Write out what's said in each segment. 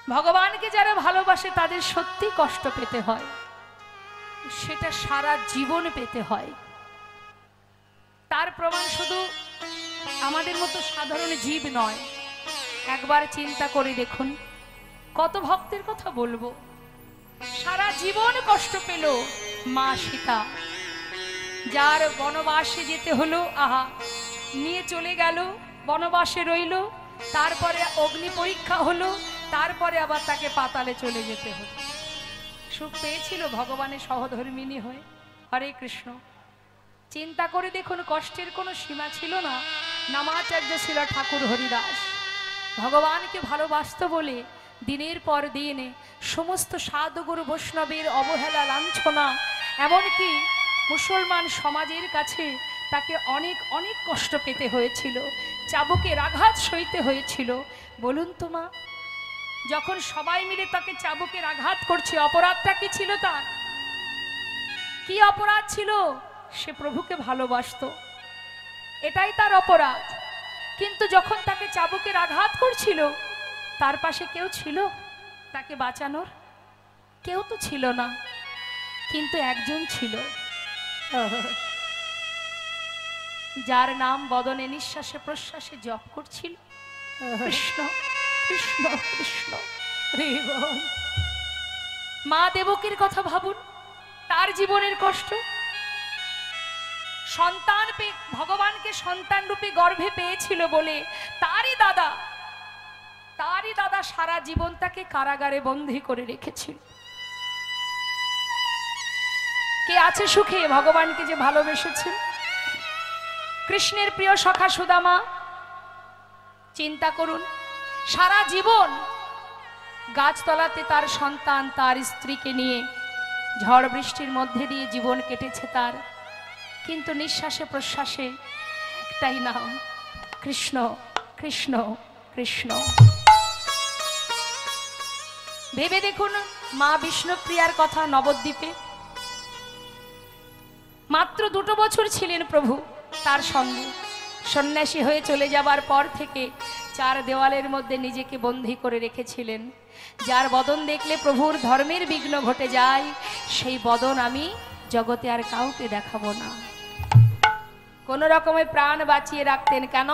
ভগবানকে যারা ভালোবাসে তাদের সত্যি কষ্ট পেতে হয়, সেটা সারা জীবন পেতে হয়। তার প্রমাণ শুধু আমাদের মতো সাধারণ জীব নয়, একবার চিন্তা করে দেখুন কত ভক্তের কথা বলবো সারা জীবন কষ্ট পেল মা সীতা, যার বনবাসে যেতে হলো, আহা নিয়ে চলে গেল, বনবাসে রইল, তারপরে অগ্নি পরীক্ষা হলো, তারপরে আবার তাকে পাতালে চলে যেতে হলো। সুখ পেয়েছিল ভগবানের সহধর্মিণী হয়ে। হরে কৃষ্ণ। চিন্তা করে দেখুন কষ্টের কোনো সীমা ছিল না। নামাচার্য ছিল ঠাকুর হরিদাস, ভগবানকে ভালোবাসত বলে দিনের পর দিন সমস্ত সাধুগুরু বৈষ্ণবের অবহেলা, লাঞ্ছনা, এমনকি মুসলমান সমাজের কাছে তাকে অনেক অনেক কষ্ট পেতে হয়েছিল, চাবুকের আঘাত সইতে হয়েছিল। বলুন তো মা, যখন সবাই মিলে তাকে চাবুকের আঘাত করছে, অপরাধটা কি ছিল তার? কি অপরাধ ছিল? সে প্রভুকে ভালোবাসতো, এটাই তার অপরাধ। কিন্তু যখন তাকে চাবুকের আঘাত করছিল, তার পাশে কেউ ছিল তাকে বাঁচানোর? কেউ তো ছিল না। কিন্তু একজন ছিল, যার নাম বদনে নিঃশ্বাসে প্রশ্বাসে জপ করছিল, কৃষ্ণ কৃষ্ণ কৃষ্ণ। মা দেবকীর কথা ভাবুন, তার জীবনের কষ্ট। সন্তান পেয়ে, ভগবানকে সন্তান রূপে গর্ভে পেয়েছিল বলে তারই দাদা সারা জীবন তাকে কারাগারে বন্দী করে রেখেছিল। কে আছে সুখে ভগবানকে যে ভালোবেসেছেন? কৃষ্ণের প্রিয় সখা সুদামা। চিন্তা করুন, সারা জীবন গাছতলাতে তার সন্তান, তার স্ত্রীকে নিয়ে ঝড় বৃষ্টির মধ্যে দিয়ে জীবন কেটেছে তার, কিন্তু নিঃশ্বাসে প্রশ্বাসে একটাই নাম, কৃষ্ণ কৃষ্ণ কৃষ্ণ। ভেবে দেখুন মা বিষ্ণুপ্রিয়ার কথা। নবদ্বীপে মাত্র 2 বছর ছিলেন প্রভু তার সঙ্গে। সন্ন্যাসী হয়ে চলে যাবার পর থেকে 4 দেওয়ালের মধ্যে নিজেকে বন্দী করে রেখেছিলেন। যার বদন দেখলে প্রভুর ধর্মের বিঘ্ন ঘটে যায়, সেই বদন আমি জগতে আর কাউকে দেখাবো না। কোন রকমে প্রাণ বাঁচিয়ে রাখতেন, কেন?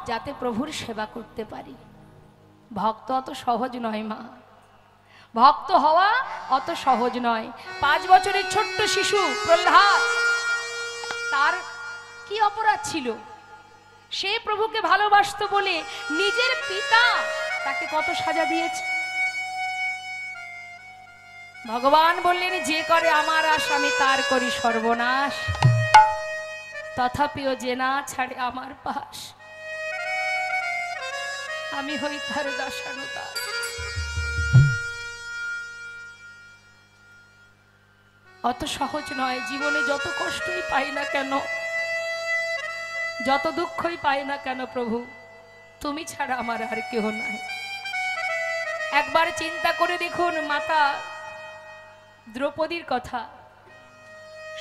যাতে প্রভুর সেবা করতে পারি। ভক্ত অত সহজ নয় মা, ভক্ত হওয়া অত সহজ নয়। 5 বছরের ছোট্ট শিশু প্রহ্লাদ, তার কি অপরাধ ছিল? সে প্রভুকে ভালোবাসতো বলে নিজের পিতা তাকে কত সাজা দিয়েছে। ভগবান বললেন, যে করে আমার আশ আমি তার করি সর্বনাশ, তথাপিও যে না ছাড়ে আমার পাশ, আমি হই তার দাসানুদাস। অত সহজ নয়। জীবনে যত কষ্টই পাই না কেন, যত দুঃখই পাই না কেন, প্রভু তুমি ছাড়া আমার আর কেউ নাই। একবার চিন্তা করে দেখুন মাতা দ্রৌপদীর কথা।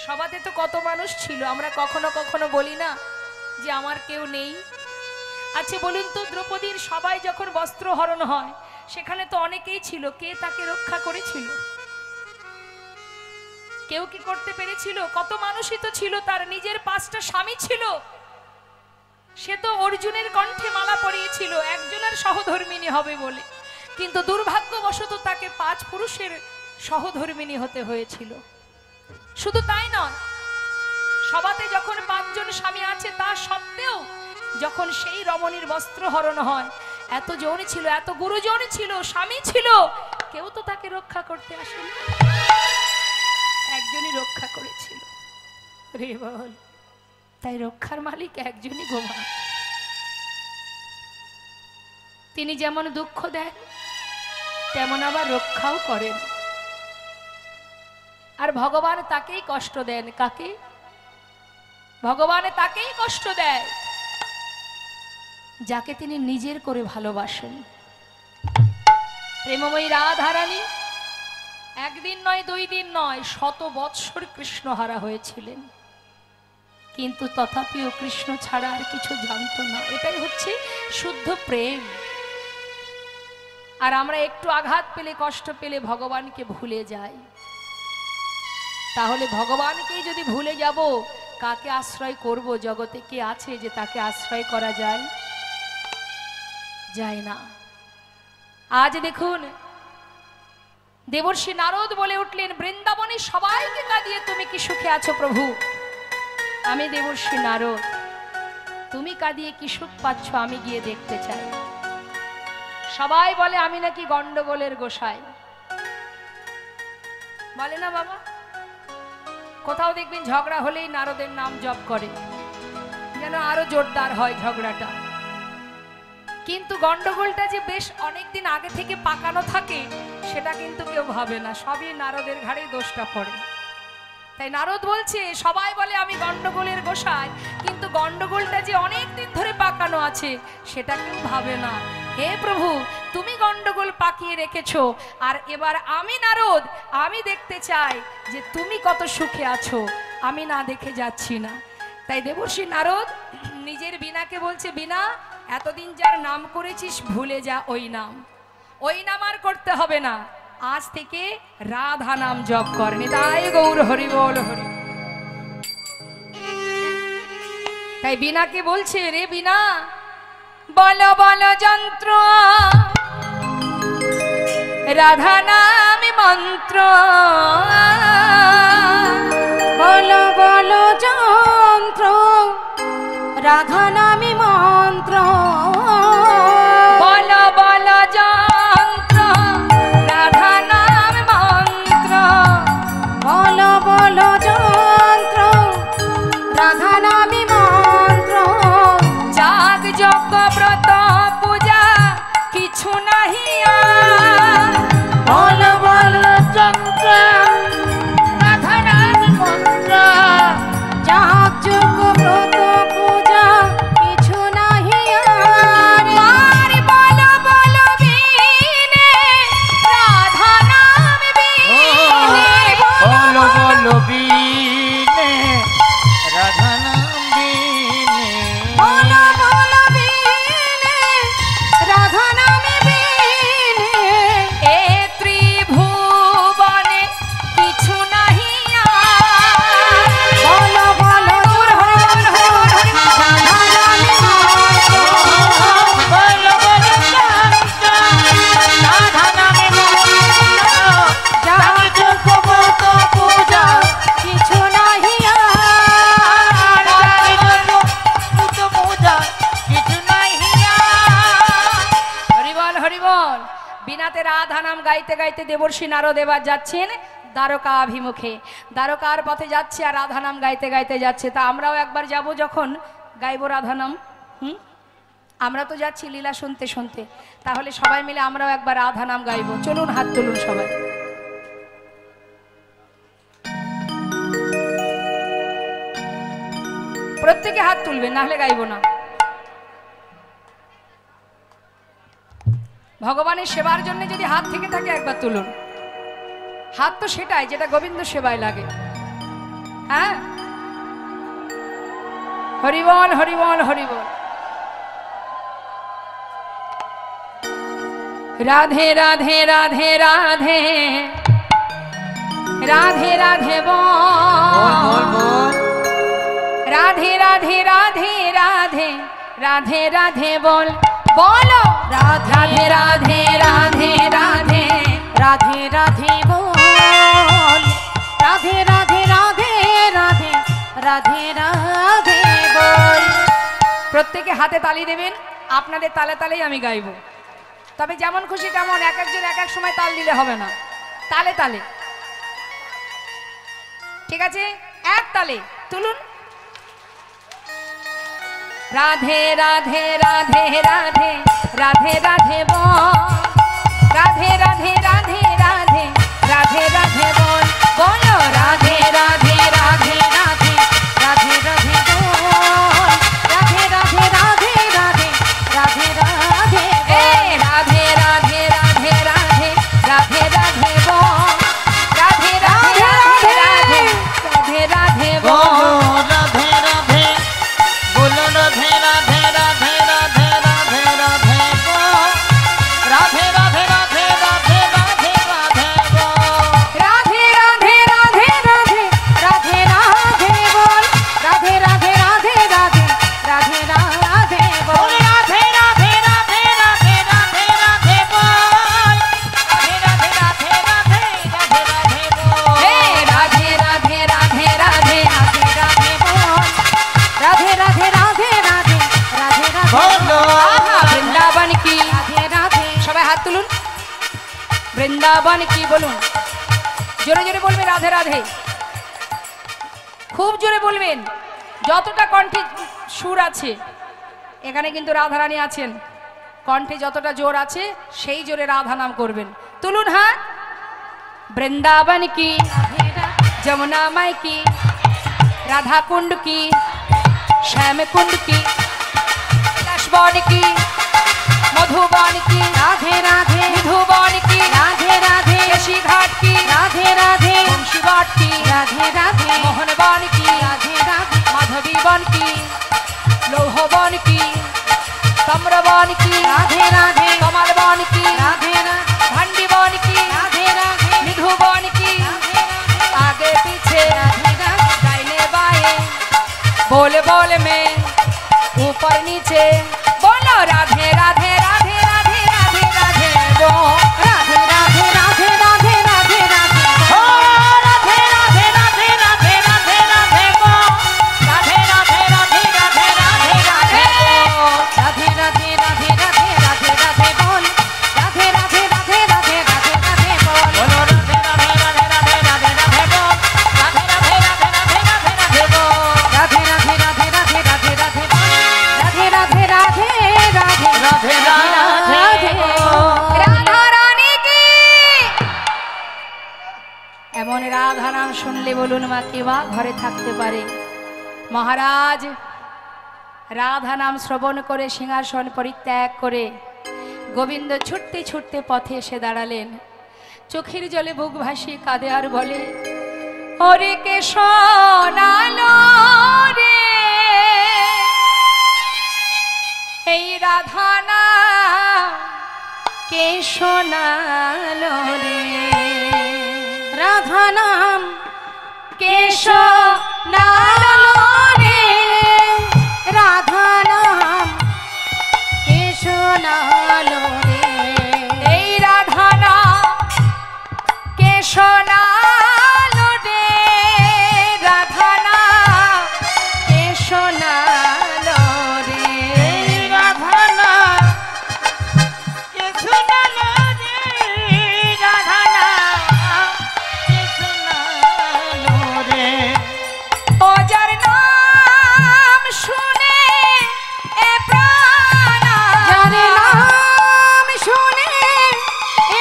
সভাতে তো কত মানুষ ছিল, আমরা কখনো কখনো বলি না যে আমার কেউ নেই। আচ্ছা বলুন তো, দ্রৌপদীর সবাই যখন বস্ত্র হরণ হয়, সেখানে তো অনেকেই ছিল, কে তাকে রক্ষা করেছিল? কেউ কি করতে পেরেছিল? কত মানুষই তো ছিল, তার নিজের 5টা স্বামী ছিল। সে তো অর্জুনের কণ্ঠে মালা পরিয়েছিল একজনের সহধর্মিণী হবে বলে, কিন্তু দুর্ভাগ্যবশত তাকে 5 পুরুষের সহধর্মিণী হতে হয়েছিল। শুধু তাই নয়, সভাতে যখন 5 জন স্বামী আছে, তা সত্ত্বেও যখন সেই রমণীর বস্ত্র হরণ হয়, এত জন ছিল, এত গুরুজন ছিল, স্বামী ছিল, কেউ তো তাকে রক্ষা করতে আসেনি। একজনই রক্ষা করেছিল। রে বল, তাই রক্ষার মালিক একজনই গোমা। তিনি যেমন দুঃখ দেন, তেমন আবার রক্ষাও করেন। আর ভগবান তাকেই কষ্ট দেন। কাকে? ভগবান তাকেই কষ্ট দেয় যাকে তিনি নিজের করে ভালোবাসেন। প্রেমময়ী রাধারানী একদিন নয়, 2 দিন নয়, 100 বৎসর কৃষ্ণহারা হয়েছিলেন, কিন্তু তথাপিও কৃষ্ণ ছাড়া আর কিছু জানতো না। এটাই হচ্ছে শুদ্ধ প্রেম। আর আমরা একটু আঘাত পেলে কষ্ট পেলে ভগবানকে ভুলে যাই। তাহলে ভগবানকেই যদি ভুলে যাব, কাকে আশ্রয় করব? জগতে কে আছে যে তাকে আশ্রয় করা যায়? যায় না। আজ দেখুন দেবর্ষি নারদ বলে উঠলেন, বৃন্দাবনে সবাইকে কাঁদিয়ে তুমি কি সুখে আছো প্রভু? আমি দেবর্ষি নারদ, তুমি কাঁদিয়ে কি সুখ পাচ্ছ আমি গিয়ে দেখতে চাই। সবাই বলে আমি নাকি গন্ডগোলের গোসাই, বলে না বাবা? কোথাও দেখবেন ঝগড়া হলেই নারদের নাম জপ করে, যেন আরো জোরদার হয় ঝগড়াটা। কিন্তু গন্ডগোলটা যে বেশ অনেকদিন আগে থেকে পাকানো থাকে সেটা কিন্তু কেউ ভাবে না, সবই নারদের ঘাড়েই দোষটা পড়ে। তাই নারদ বলছে সবাই বলে আমি গন্ডগোলের গোসাই, কিন্তু গন্ডগোলটা যে অনেক দিন ধরে পাকানো আছে সেটা কেউ ভাবে না। হে প্রভু, তুমি গন্ডগোল পাকিয়ে রেখেছো, আর এবার আমি নারদ, আমি দেখতে চাই যে তুমি কত সুখে আছো, আমি না দেখে যাচ্ছি না। তাই দেবর্ষি নারদ নিজের বীণাকে বলছে, বীণা এতদিন যার নাম করেছিস ভুলে যা ওই নাম, ওই নাম আর করতে হবে না, আজ থেকে রাধা নাম জপ কর। নিতাই গৌর হরি বল হরি। তাই বীণাকে বলছে, রে বীণা বল বল যন্ত্র রাধা নামে মন্ত্র, বল বল যন্ত্র রাধা নামে মন্ত্র, বল বল যন্ত্র রাধা নামে মন্ত্র, বল বল যন্ত্র রাধা নামে মন্ত্র, যাগ যজ্ঞ ব্রত পূজা কিছু নাহি আর, বল বল যন্ত্র রাধা নামে মন্ত্র, যাগ যজ্ঞ ব্রত পূজা কিছু নাহি আর, বল বল বীণে রাধা নামে বীণে, বল বল বীণে রাধা নাম বীণে, বল বল বীণে রাধা নামে বীণে, এ ত্রিভুবনে কিছু নাহি আর, বল বল রাধা নামে মন্ত্র, বল বল যন্ত্র রাধা নামে মন্ত্র, যাগ যজ্ঞ ব্রত পূজা কিছু নাহি আর, পুত পূজা কিছু নাই হিয়ার। হরিবল হরিবল। বিনাতে রাধা নাম গাইতে গাইতে দেবর্ষি নারদ এবার যাচ্ছেন দ্বারকাভিমুখে, দ্বারকার পথে যাচ্ছে আর রাধা নাম গাইতে গাইতে যাচ্ছে। তা আমরাও একবার যাব, যখন গাইবো রাধা নাম, আমরা তো যাচ্ছি লীলা শুনতে শুনতে, তাহলে সবাই মিলে আমরাও একবার রাধা নাম গাইবো। চলুন হাত তুলুন সবাই। প্রত্যেকে হাত তুলবেন, না হলে গাইবো না। ভগবানের সেবার জন্য যদি হাত থেকে থাকে একবার তুলুন। হাত তো সেটাই যেটা গোবিন্দ সেবায় লাগে। হ্যাঁ, হরিবল হরিবল হরিবল। রাধে রাধে রাধে রাধে রাধে রাধে বল, রাধে রাধে রাধে রাধে রাধে রাধে বল, বলো রাধে রাধে রাধে রাধে রাধে রাধে বল, রাধে রাধে রাধে রাধে রাধে রাধে বল। প্রত্যেকে হাতে তালি দেবেন, আপনাদের তালে তালেই আমি গাইবো। তবে যেমন খুশি তেমন, এক একজন এক এক সময় তাল দিলে হবে না, তালে তালে, ঠিক আছে? এক তালে তুলুন। রাধে রাধে রাধে রাধে রাধে রাধে বল, রাধে রাধে রাধে রাধে রাধে রাধে বল, বলো রাধে রাধে রাধে রাধে রাধে রাধে বল, রাধে রাধে রাধে রাধে রাধে রাধে এ রাধে রাধে রাধে রাধে রাধে রাধে বল, রাধে রাধে রাধে রাধে রাধে রাধে বল, রাধে রাধে বলো, রাধে রাধে রাধে রাধে রাধে রাধে বল, রাধে রাধে বৃন্দাবন কি বলুন, জোরে জোরে বলবেন রাধে রাধে, খুব জোরে বলবেন, যতটা কণ্ঠে সুর আছে। এখানে কিন্তু রাধারানী আছেন, কণ্ঠে যতটা জোর আছে সেই জোরে রাধা নাম করবেন। তুলুন হাত। বৃন্দাবন কি, যমুনা মাই কি, রাধা কুंड की, श्याम कुंड की, कैलाशवन की, मधुबन की, राधे राधे मधुबन की, राधे राधे केशी घाट की, राधे राधे बंशीवाट की, राधे राधे मोहनवन की, राधे राधे माधवीवन की, लोहवन की, ताम्रवन की, राधे राधे कमलवन की, राधे राधे भंडीवन की, राधे राधे मधुबन की, आगे पीछे दाहिने बाएं, बोल बोल में ऊपर नीचे बोलो राधे राधे राधे राधे राधे राधे बो राधे राधे राधे राधे राधे राधे ओ राधे राधे राधे राधे राधे राधे गो, राधे राधे राधे राधे राधे राधे गो, राधे राधे राधे राधे राधे राधे बोल, राधे राधे राधे राधे राधे राधे बोल, बोलो राधे राधे राधे राधे राधे राधे गो, राधे राधे राधे राधे राधे राधे गो, राधे राधे राधे राधे राधे राधे बोल, राधे राधे राधे राधे राधे राधे गो। রাধা রানী কি। এমন রাধা নাম শুনলে বলুন মা কে বা ঘরে থাকতে পারে। মহারাজ রাধা নাম শ্রবণ করে সিংহাসন পরিত্যাগ করে গোবিন্দ ছুটতে ছুটতে পথে এসে দাঁড়ালেন। চোখের জলে বুক ভাসিয়ে কাঁদে আর বলে, ওরে কে শোনালো রে এই রাধা নাম, কে শোনালো রে राधा नाम কে শোনালো রে राधा नाम केशव नालो रे এই রাধা নাম, কে শোনালো রে রাধা নাম, কে শোনালো রে राधा नाम के सुनालो रे, राधा नाम के सुनालो रे, ও যার নাম শুনে এ প্রাণ যার নাম শুনে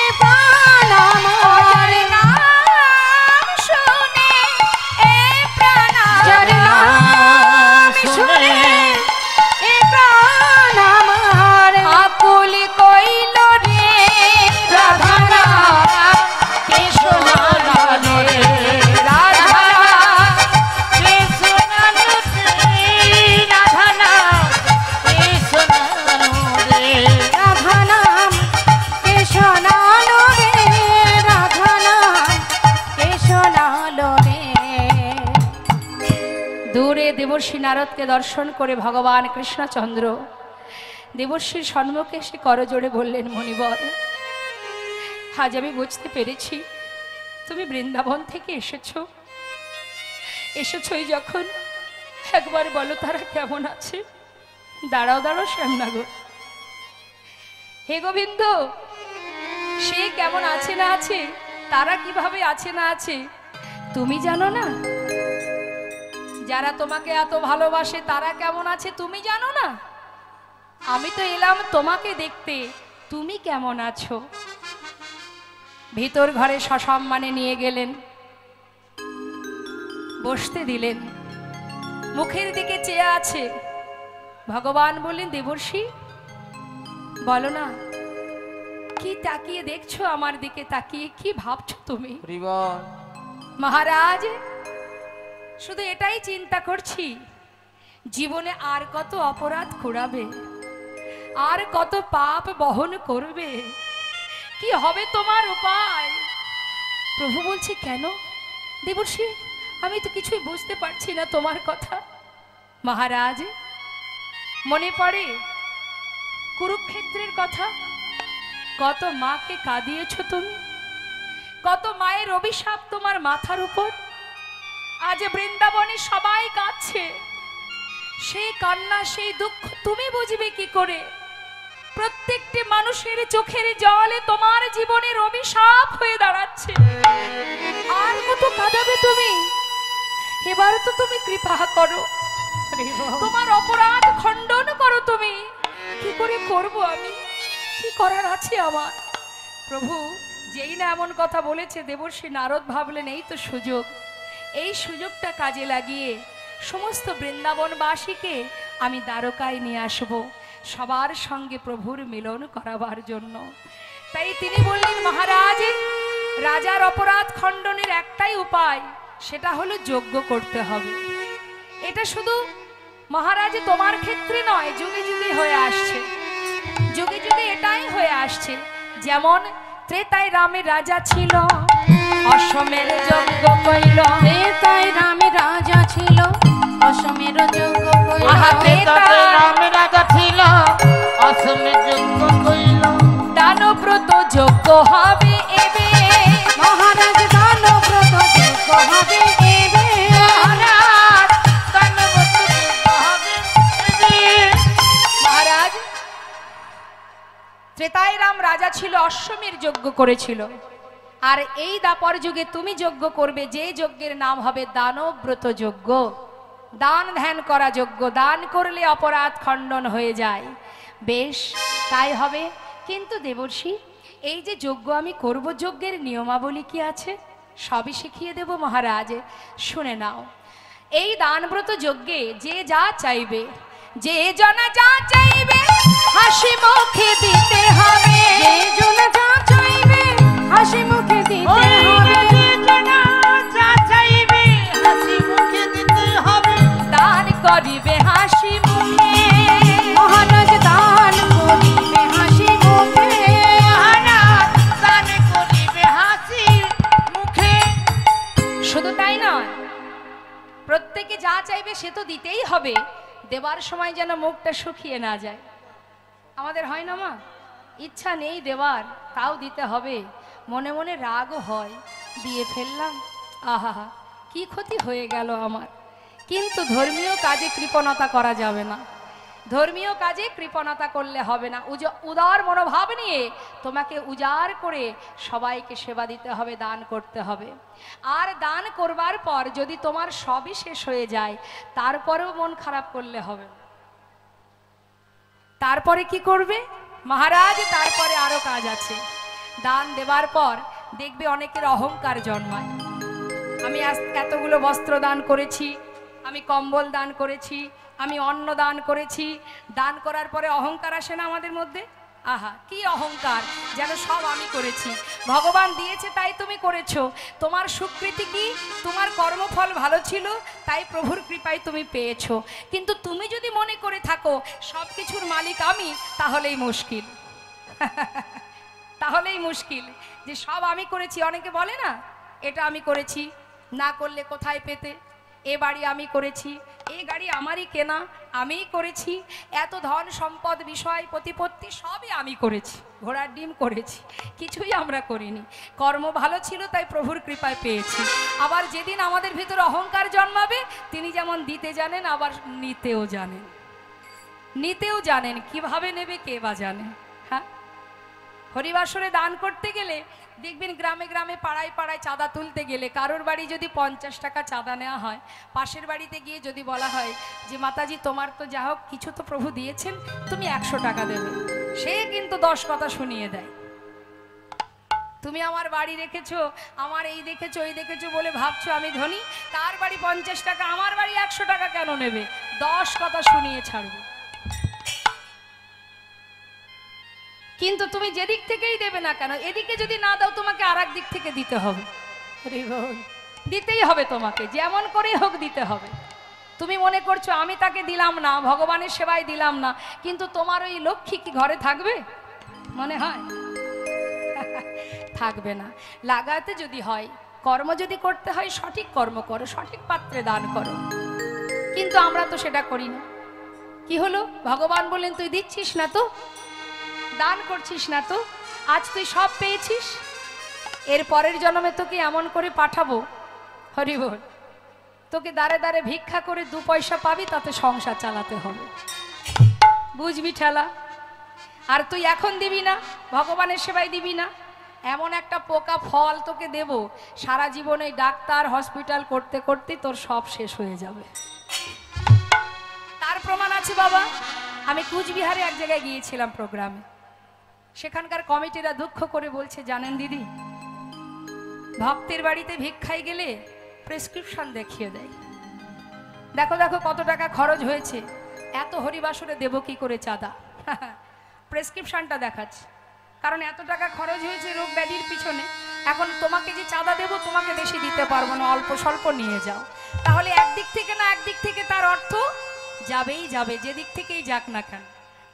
এ প্রাণ ও যার নাম শুনে এ প্রাণ যার নাম শুনে এ প্রাণ আমার আকুল কইল রে রাধা নাম, কে শোনালো রে রাধা নাম, के सुनालो रे, राधा नाम के सुनालो रे, রাধা নাম কেশব নালো রে রাধা নাম কেশব নালো রে দূরে দেবর্ষী নারদকে দর্শন করে ভগবান কৃষ্ণচন্দ্র দেবর্ষীর সম্মুখে এসে করজোড়ে বললেন, মণিবর আজ আমি বুঝতে পেরেছি তুমি বৃন্দাবন থেকে এসেছই যখন, একবার বলো তারা কেমন আছে। দাঁড়াও দাঁড়াও শ্যামনগর, হে গোবিন্দ, সে কেমন আছে না আছে, তারা কিভাবে আছে না আছে তুমি জানো না? যারা তোমাকে এত ভালোবাসে তারা কেমন আছে তুমি জানো না? আমি তো এলাম তোমাকে দেখতে, তুমি কেমন আছো। ভিতর ঘরে সসম্মানে নিয়ে গেলেন, বসতে দিলেন, মুখের দিকে চেয়ে আছে। ভগবান বললেন, দেবর্ষী বলো না, কি তাকিয়ে দেখছো আমার দিকে তাকিয়ে, কি ভাবছো তুমি? হরিবল মহারাজ শুধু এটাই চিন্তা করছি, জীবনে আর কত অপরাধ কুড়াবে, আর কত পাপ বহন করবে, কি হবে তোমার উপায়? প্রভু বলছে, কেন দেবর্ষী, আমি তো কিছুই বুঝতে পারছি না তোমার কথা। মহারাজ মনে পড়ে কুরুক্ষেত্রের কথা, কত মাকে কাঁদিয়েছো তুমি, কত মায়ের অভিশাপ তোমার মাথার উপর। আজ বৃন্দাবনে সবাই কাঁদছে, সেই কান্না সেই দুঃখ তুমি বুঝবে কি করে? প্রত্যেকটি মানুষের চোখের জলে তোমার জীবনের অভিশাপ হয়ে দাঁড়াচ্ছে। আর কত কাঁদাবে তুমি? এবার তো তুমি কৃপা করো, তোমার অপরাধ খণ্ডন করো। তুমি কি করে করব আমি? কি করার আছে আমার? প্রভু যেই না এমন কথা বলেছে, দেবর্ষি নারদ ভাবলেন এই তো সুযোগ, এই সুযোগটা কাজে লাগিয়ে সমস্ত বৃন্দাবনবাসীকে আমি দ্বারকায় নিয়ে আসব, সবার সঙ্গে প্রভুর মিলন করাবার জন্য। তাই তিনি বললেন, মহারাজ, রাজার অপরাধ খণ্ডনের একটাই উপায়, সেটা হলো যজ্ঞ করতে হবে। এটা শুধু মহারাজ তোমার ক্ষেত্রে নয়, যুগে যুগে হয়ে আসছে, যুগে যুগে এটাই হয়ে আসছে। যেমন ত্রেতায় রামের রাজা ছিল, অশ্বমের যজ্ঞ কইল। ত্রেতায় রামের রাজা ছিল, অশ্বমের যজ্ঞ কইল। ত্রেতায় রামের রাজা ছিল, অশ্বমের যজ্ঞ কইল। দানব্রত যজ্ঞ হবে এবে, মহারাজ দানব্রত যজ্ঞ হবে এবে। মহারাজ দানব্রত যজ্ঞ হবে এবে। মহারাজ ত্রেতায় রাম রাজা ছিল, অশ্বমের যজ্ঞ করেছিল। আর এই দাপর যুগে তুমি যজ্ঞ করবে, যে যজ্ঞের নাম হবে দানব্রত যজ্ঞ, দান ধ্যান করা যজ্ঞ। দান করলে অপরাধ খণ্ডন হয়ে যায়। বেশ, তাই হবে। কিন্তু দেবর্ষি, এই যে যজ্ঞ আমি করব, যজ্ঞের নিয়মাবলী কি আছে সবই শিখিয়ে দেব মহারাজ। শুনে নাও, এই দানব্রত যজ্ঞে যে যা চাইবে, যে জনা যা চাইবে, হাসি মুখে দিতে হবে। যে জন যা চাইবে, হাসি মুখে দিতে হবে। যে জনা যা চাইবে, হাসি মুখে দিতে হবে। দান করিবে হাসি মুখে, মহারাজ দান করিবে হাসি মুখে। মহারাজ দান করিবে হাসি মুখে। শুধু তাই নয়, প্রত্যেকে যা চাইবে সে তো দিতেই হবে। দেবার সময় যেন মুখটা শুকিয়ে না যায়। আমাদের হয় না মা, ইচ্ছা নেই দেবার, তাও দিতে হবে, মনে মনে রাগও হয়, দিয়ে ফেললাম, আহা কি ক্ষতি হয়ে গেল আমার। কিন্তু ধর্মীয় কাজে কৃপণতা করা যাবে না, ধর্মীয় কাজে কৃপণতা করলে হবে না। উদার মনোভাব নিয়ে তোমাকে উজাড় করে সবাইকে সেবা দিতে হবে, দান করতে হবে। আর দান করবার পর যদি তোমার সবই শেষ হয়ে যায়, তারপরেও মন খারাপ করলে হবে। তারপরে কি করবে মহারাজ? তারপরে আরো কাজ আছে। দান দেবার পর দেখবে অনেকের অহংকার জন্মায়। আমি আজ এতগুলো বস্ত্র দান করেছি, আমি কম্বল দান করেছি, আমি অন্ন দান করেছি। দান করার পরে অহংকার আসে না আমাদের মধ্যে? আহা কি অহংকার, যেন সব আমি করেছি, ভগবান দিয়েছে তাই তুমি করেছো। তোমার স্বীকৃতি কি? তোমার কর্মফল ভালো ছিল তাই প্রভুর কৃপায় তুমি পেয়েছো। কিন্তু তুমি যদি মনে করে থাকো সব কিছুর মালিক আমি, তাহলেই মুশকিল। তাহলেই মুশকিল যে সব আমি করেছি। অনেকে বলে না, এটা আমি করেছি, না করলে কোথায় পেতে, এ বাড়ি আমি করেছি, এই গাড়ি আমারই কেনা, আমিই করেছি, এত ধন সম্পদ বিষয় প্রতিপত্তি সবই আমি করেছি, ঘোড়ার ডিম করেছি, কিছুই আমরা করিনি। কর্ম ভালো ছিল তাই প্রভুর কৃপায় পেয়েছি। আবার যেদিন আমাদের ভিতরে অহংকার জন্মাবে, তিনি যেমন দিতে জানেন আবার নিতেও জানেন, নিতেও জানেন, কিভাবে নেবে কে বা জানে। হ্যাঁ, হরিবাসরে দান করতে গেলে দেখবেন গ্রামে গ্রামে পাড়ায় পাড়ায় চাঁদা তুলতে গেলে কারোর বাড়ি যদি 50 টাকা চাঁদা নেওয়া হয়, পাশের বাড়িতে গিয়ে যদি বলা হয় যে মাতাজি তোমার তো যা হোক কিছু তো প্রভু দিয়েছেন, তুমি 100 টাকা দেবে, সে কিন্তু 10 কথা শুনিয়ে দেয়। তুমি আমার বাড়ি রেখেছো, আমার এই দেখেছো ওই দেখেছো বলে ভাবছো আমি ধনী, তার বাড়ি 50 টাকা, আমার বাড়ি 100 টাকা কেন নেবে? 10 কথা শুনিয়ে ছাড়বে। কিন্তু তুমি যেদিক থেকেই দেবে না কেন, এদিকে যদি না দাও তোমাকে আর এক দিক থেকে দিতে হবে, দিতেই হবে তোমাকে, যেমন করে হোক দিতে হবে। তুমি মনে করছো আমি তাকে দিলাম না, ভগবানের সেবায় দিলাম না, কিন্তু তোমার ওই লক্ষ্মী কি ঘরে থাকবে? মনে হয় থাকবে না। লাগাতে যদি হয়, কর্ম যদি করতে হয়, সঠিক কর্ম করো, সঠিক পাত্রে দান করো। কিন্তু আমরা তো সেটা করি না। কি হলো? ভগবান বললেন তুই দিচ্ছিস না তো, দান করছিস না তো, আজ তুই সব পেয়েছিস, এর পরের জন্মে তোকে এমন করে পাঠাবো, হরি বল, তোকে দাঁড়ে দাঁড়ে ভিক্ষা করে 2 পয়সা পাবি, তাতে সংসার চালাতে হবে। বুঝবি ঠেলা? আর তুই এখন দিবি না, ভগবানের সেবায় দিবি না, এমন একটা পোকা ফল তোকে দেব, সারা জীবন এই ডাক্তার হসপিটাল করতে করতে তোর সব শেষ হয়ে যাবে। তার প্রমাণ আছে বাবা। আমি কুচবিহারে এক জায়গায় গিয়েছিলাম প্রোগ্রামে, সেখানকার কমিটিরা দুঃখ করে বলছে, জানেন দিদি, ভক্তের বাড়িতে ভিক্ষায় গেলে প্রেসক্রিপশন দেখিয়ে দেয়, দেখো দেখো কত টাকা খরচ হয়েছে, এত হরিবাসরে দেব কি করে চাঁদা, প্রেসক্রিপশনটা দেখাচ্ছে, কারণ এত টাকা খরচ হয়েছে রোগ ব্যাধির পিছনে, এখন তোমাকে যে চাঁদা দেব তোমাকে বেশি দিতে পারবো না, অল্প স্বল্প নিয়ে যাও। তাহলে একদিক থেকে না একদিক থেকে তার অর্থ যাবেই যাবে, যেদিক থেকেই যাক না কেন।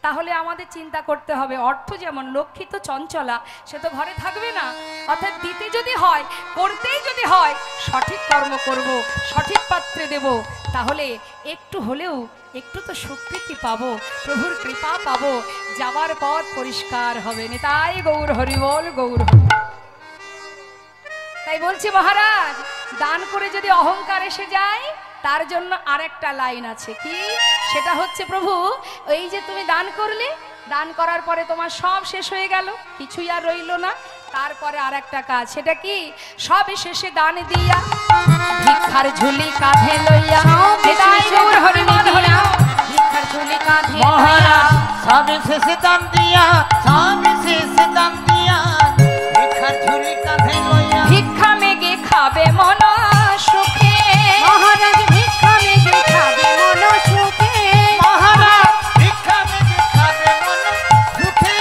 তাহলে আমাদের চিন্তা করতে হবে, অর্থ যেমন লক্ষ্মী তো চঞ্চলা, সে তো ঘরে থাকবে না, অর্থাৎ দিতে যদি হয়, করতেই যদি হয়, সঠিক কর্ম করব, সঠিক পাত্রে দেব, তাহলে একটু হলেও একটু তো স্বীকৃতি পাবো, প্রভুর কৃপা পাবো, যাবার পথ পরিষ্কার হবে। নিতাই গৌর হরি বল, গৌর হরি। তাই বলছি মহারাজ, দান করে যদি অহংকার এসে যায়, তার জন্য আরেকটা লাইন আছে, কি সেটা হচ্ছে, প্রভু এই যে তুমি দান করলে, দান করার পরে তোমার সব শেষ হয়ে গেল, কিছুই আর রইল না, তারপরে আরেকটা কাজ, সেটা কি, সব শেষে দান দিয়া ভিক্ষার ঝুলি কাঁধে লইয়া, নিতাই গৌর হরি বল, হরি বল। ভিক্ষার ঝুলি কাঁধে মহারাজ সব শেষে দান দিয়া, সব শেষে দান দিয়া, ভিক্ষার ঝুলি কাঁধে লইয়া, ভিক্ষা মেগে খাবে মন সুখে, মহারাজ ভিক্ষা মেগে খাবে মন সুখে, মহারাজ ভিক্ষা মেগে খাবে মন সুখে।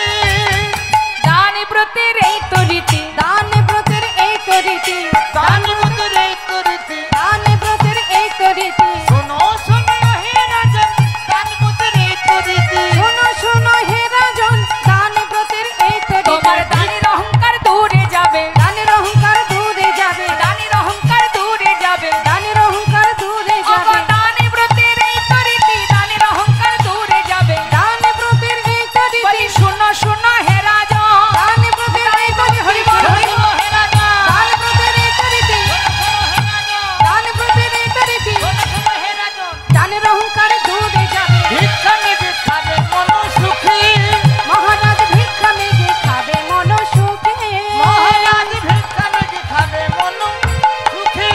দান ব্রতের এই তো রীতি, দান ব্রতের এই তো রীতি, দান ব্রতের এই তো রীতি, দান ব্রতের এই তো রীতি, শোনো শোনো হে রাজন, দান ব্রতের এই তো রীতি, শোনো শোনো হে রাজন, দান ব্রতের এই তো তোমার রীতি, দানের অহংকার দূরে যাবে, দানের অহংকার দূরে যাবে, দানের অহংকার দূরে যাবে, দানের অহংকার দূরে অগো যাবে, দান ব্রতের এই তো রীতি, দানের অহংকার দূরে যাবে, দান ব্রতের এই তো রীতি, বলি শুনো শুনো হে রাজন, দান ব্রতের এই তো রীতি, হরি বল, হরি বল। হে রাজন, দান ব্রতের এই তো রীতি, দান ব্রতের এই তো রীতি, হে রাজন, দানের অহংকার দূরে যাবে, ভিক্ষা মেগে খাবে মন সুখে, মহারাজ ভিক্ষা মেগে খাবে মন সুখে, মহারাজ ভিক্ষা মেগে খাবে মন সুখে।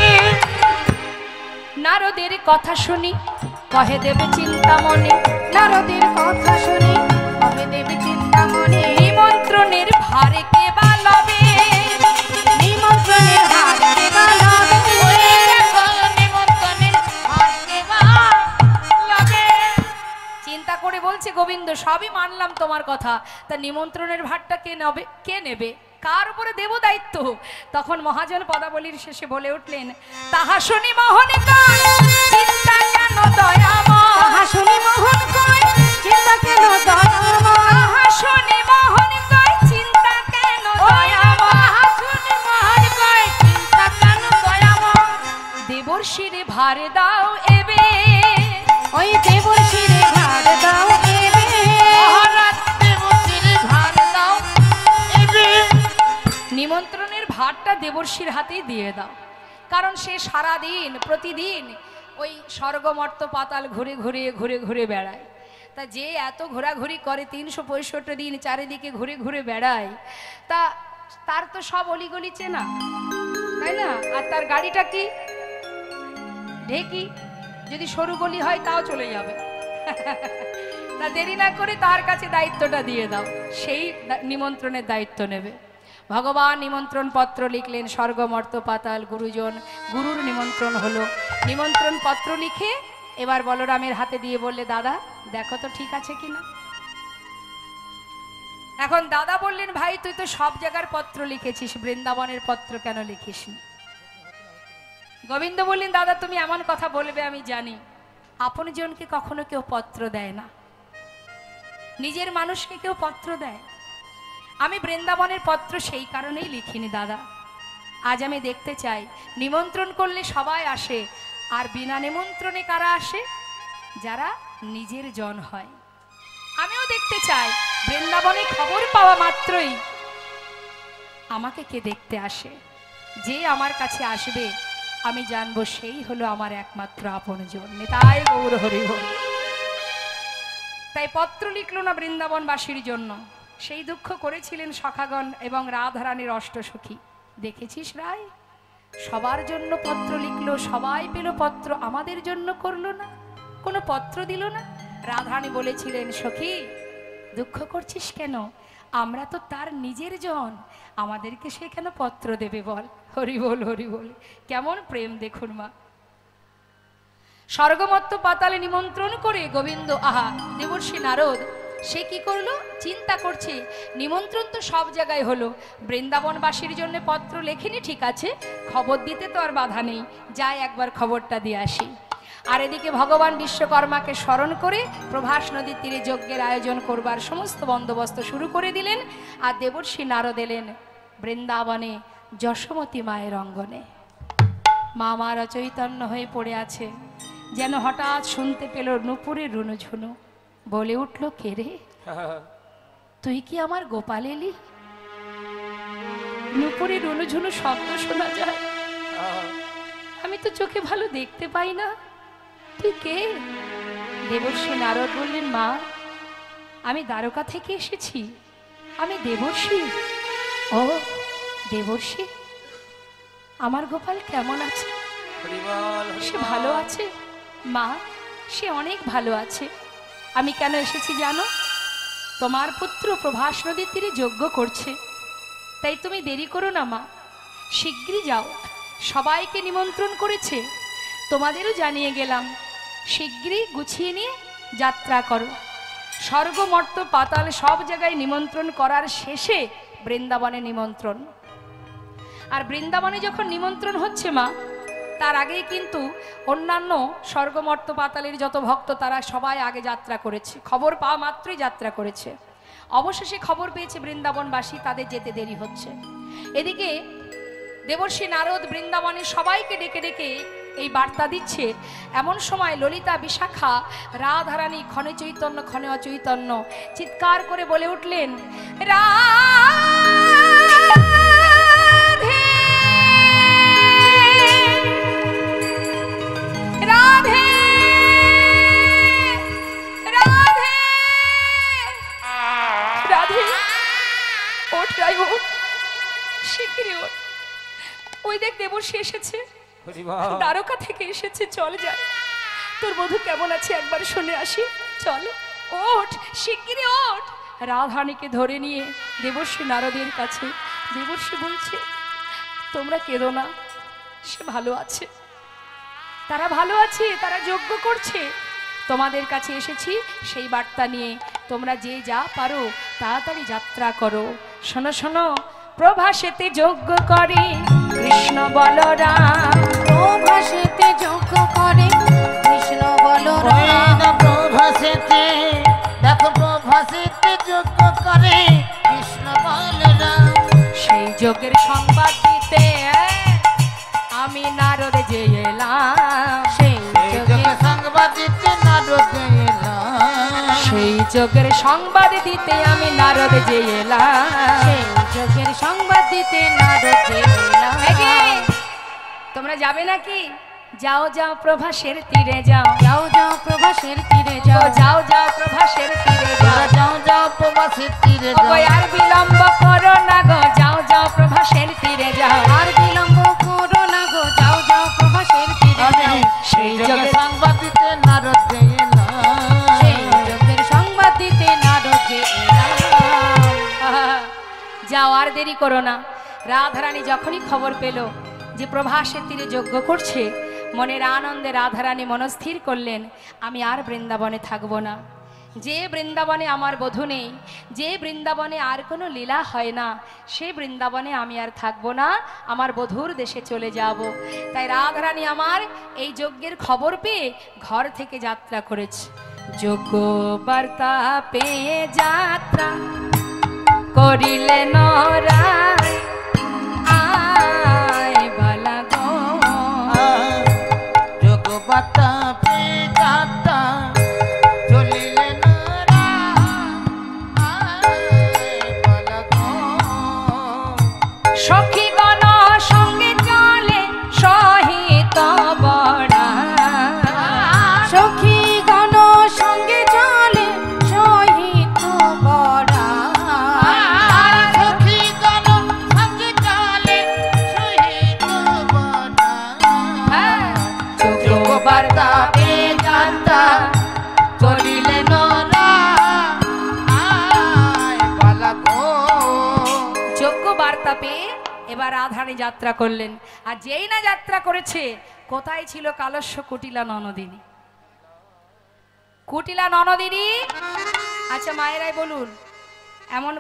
নারদের কথা শুনি কহে দেবে চিন্তা মনে, নারদের কথা শুনি কবে দেবে চিন্তা মনে, নিমন্ত্রণের ভারে কে বা লবে, নিমন্ত্রণের হার কে বা লবে, ওরে দেখো নিমন্ত্রণের ভার কে বা লবে। চিন্তা করে বলছে গোবিন্দ, সবই মানলাম তোমার কথা, তা নিমন্ত্রণের ভারটা কে নেবে, কে নেবে, কার উপরে দেব দায়িত্ব? তখন মহাজন পদাবলীর শেষে বলে উঠলেন, তাহা শুনি মোহন কয়, চিন্তা কেন দয়াময়, তাহা শুনি মোহন কয়, চিন্তা কেন দয়াময়, তাহা শুনি মোহন কয়, চিন্তা কেন দয়াময়, তাহা শুনি মোহন কয়, চিন্তা কেন দয়াময়, দেবর শিরে ভারে দাও এবে, ওই দেবর শিরে ভার দাও এবে, মহারাজ দেবশ্রী ভার দাও এবে। নিমন্ত্রণের ভারটা দেবর্ষির হাতেই দিয়ে দাও, কারণ সে সারা দিন প্রতিদিন ওই স্বর্গমর্ত পাতাল ঘুরে ঘুরে ঘুরে ঘুরে বেড়ায়, তা যে এত ঘোরাঘুরি করে 365 দিন চারিদিকে ঘুরে ঘুরে বেড়ায়, তা তার তো সব অলিগলি চেনা, তাই না? আর তার গাড়িটা কি ঢেকি, যদি সরু গলি হয় তাও চলে যাবে, তা দেরি না করে তার কাছে দায়িত্বটা দিয়ে দাও, সেই নিমন্ত্রণের দায়িত্ব নেবে। ভগবান নিমন্ত্রণ পত্র লিখলেন, স্বর্গমর্ত পাতাল গুরুজন, গুরুর নিমন্ত্রণ হলো, নিমন্ত্রণ পত্র লিখে এবার বলরামের হাতে দিয়ে বললে, দাদা দেখো তো ঠিক আছে কিনা। এখন দাদা বললেন, ভাই তুই তো সব জায়গার পত্র লিখেছিস, বৃন্দাবনের পত্র কেন লিখিসনি? গোবিন্দ বললেন, দাদা তুমি এমন কথা বলবে আমি জানি, আপনজনকে কখনো কেউ পত্র দেয় না, নিজের মানুষকে কেউ পত্র দেয়, আমি বৃন্দাবনের পত্র সেই কারণেই লিখিনি দাদা। আজ আমি দেখতে চাই, নিমন্ত্রণ করলে সবাই আসে, আর বিনা নিমন্ত্রণে কারা আসে? যারা নিজের জন হয়। আমিও দেখতে চাই বৃন্দাবনে খবর পাওয়া মাত্রই আমাকে কে দেখতে আসে, যে আমার কাছে আসবে আমি জানবো সেই হলো আমার একমাত্র আপনজন। নিতাই গৌর হরি হরি। তাই পত্র লিখল না বৃন্দাবনবাসীর জন্য। সেই দুঃখ করেছিলেন সখাগণ এবং রাধারানীর অষ্টসখী। দেখেছিস রায়, সবার জন্য পত্র লিখলো, সবাই পেল পত্র, আমাদের জন্য করলো না, কোনো পত্র দিল না। রাধারানী বলেছিলেন, সখী দুঃখ করছিস কেন? আমরা তো তার নিজের জন, আমাদেরকে সে কেন পত্র দেবে বল? হরি বল, হরি বল। কেমন প্রেম দেখুন মা। স্বর্গমত্ত পাতালে নিমন্ত্রণ করে গোবিন্দ, আহা দেবর্ষি নারদ সে কি করলো? চিন্তা করছে, নিমন্ত্রণ তো সব জায়গায় হলো, বৃন্দাবনবাসীর জন্য পত্র লেখেনি, ঠিক আছে, খবর দিতে তো আর বাধা নেই, যাই একবার খবরটা দিয়ে আসি। আর এদিকে ভগবান বিশ্বকর্মাকে স্মরণ করে প্রভাস নদীর তীরে যজ্ঞের আয়োজন করবার সমস্ত বন্দোবস্ত শুরু করে দিলেন। আর দেবর্ষি নারদ এলেন বৃন্দাবনে যশোমতী মায়ের অঙ্গনে। মা মার অচৈতন্য হয়ে পড়ে আছে, যেন হঠাৎ শুনতে পেল নূপুরের রুনুঝুনু। বলে উঠল, কে রে, তুই কি আমার গোপাল এলি? নূপুরের রুনুঝুনু শব্দ শোনা যায়, আমি তো চোখে ভালো দেখতে পাই না, তুই কে? দেবর্ষি নারদ বললেন, মা আমি দ্বারকা থেকে এসেছি, আমি দেবর্ষি। ও দেবর্ষি, আমার গোপাল কেমন আছে? সে ভালো আছে মা, সে অনেক ভালো আছে। আমি কেন এসেছি জানো? তোমার পুত্র প্রভাস নদীর তীরে যজ্ঞ করছে, তাই তুমি দেরি করো না মা, শিগগিরই যাও, সবাইকে নিমন্ত্রণ করেছে, তোমাদেরও জানিয়ে গেলাম, শিগগিরই গুছিয়ে নিয়ে যাত্রা করো। স্বর্গ মর্ত পাতাল সব জায়গায় নিমন্ত্রণ করার শেষে বৃন্দাবনে নিমন্ত্রণ। আর বৃন্দাবনে যখন নিমন্ত্রণ হচ্ছে মা, তার আগেই কিন্তু অন্যান্য স্বর্গমর্ত পাতালের যত ভক্ত তারা সবাই আগে যাত্রা করেছে, খবর পাওয়া মাত্রই যাত্রা করেছে। অবশেষে খবর পেয়েছে বৃন্দাবনবাসী, তাদের যেতে দেরি হচ্ছে। এদিকে দেবর্ষি নারদ বৃন্দাবনে সবাইকে ডেকে ডেকে এই বার্তা দিচ্ছে। এমন সময় ললিতা, বিশাখা, রাধারানী, ক্ষণে চৈতন্য ক্ষণে অচৈতন্য চিৎকার করে বলে উঠলেন, রাধে রাধে রাধে, ওঠ রাই ওঠ, শিগগিরই ওঠ, ওই দেখ দেবর্ষি এসেছে, দ্বারকা থেকে এসেছে, চল যাই, তোর বধূ কেমন আছে একবার শুনে আসি, চল ওঠ, শিগগিরই ওঠ। রাধারানীকে ধরে নিয়ে দেবর্ষি নারদের কাছে। দেবর্ষি বলছে, তোমরা কেঁদো না, সে ভালো আছে, তারা ভালো আছে, তারা যজ্ঞ করছে, তোমাদের কাছে এসেছি সেই বার্তা নিয়ে, তোমরা যে যা পারো তাড়াতাড়ি যাত্রা করো। শোনো শোনো, প্রভাসেতে যজ্ঞ করে কৃষ্ণ বলরাম, প্রভাসেতে যজ্ঞ করে কৃষ্ণ বলরাম, প্রভাসেতে দেখো, প্রভাসেতে যজ্ঞ করে কৃষ্ণ বলরাম। সেই যজ্ঞের সংবাদ দিতে আমি নারদ যে এলাম, সেই যজ্ঞের সংবাদ দিতে নারদ এলাম, সেই যজ্ঞের সংবাদ দিতে আমি নারদ যে এলাম, সেই যজ্ঞের সংবাদ দিতে নারদ যে এলাম। তোমরা যাবে নাকি? যাও যাও প্রভাসের তীরে যাও, যাও যাও প্রভাসের তীরে যাও, যাও যাও প্রভাসের তীরে যাও, যাও যাও প্রভাসের তীরে যাও, আর বিলম্ব করো না গো, যাও যাও প্রভাসের তীরে যাও, আর বিলম্ব করো না গো, যাও যাও প্রভাসের তীরে যাও। সেই যজ্ঞের সংবাদ দিতে নারদ এলাম, সেই যজ্ঞের সংবাদ দিতে নারদ এলাম। যাও, আর দেরি করো না। রাধারানী যখনই খবর পেল যে প্রভাসের তীরে যজ্ঞ করছে, মনের আনন্দে রাধারানী মনস্থির করলেন, আমি আর বৃন্দাবনে থাকব না। যে বৃন্দাবনে আমার বধূ নেই, যে বৃন্দাবনে আর কোনো লীলা হয় না, সে বৃন্দাবনে আমি আর থাকবো না, আমার বধূর দেশে চলে যাব। তাই রাধারানী আমার এই যজ্ঞের খবর পেয়ে ঘর থেকে যাত্রা করেছে। যজ্ঞ বার্তা পেয়ে যাত্রা করিলেন রায়, আয় বালা গো, যজ্ঞ বার্তা পেয়ে যাত্রা চলিলেন সখীগণ সঙ্গে চলে সহিত বড়া, সখীগণ সঙ্গে চলে রাধারানী যাত্রা করলেন। আর যেই না যাত্রা করেছে, কোথায় ছিল কালস্য কুটিলা ননদিনী? কুটিলা ননদিনী, আচ্ছা মায়েরাই বলুন, এমন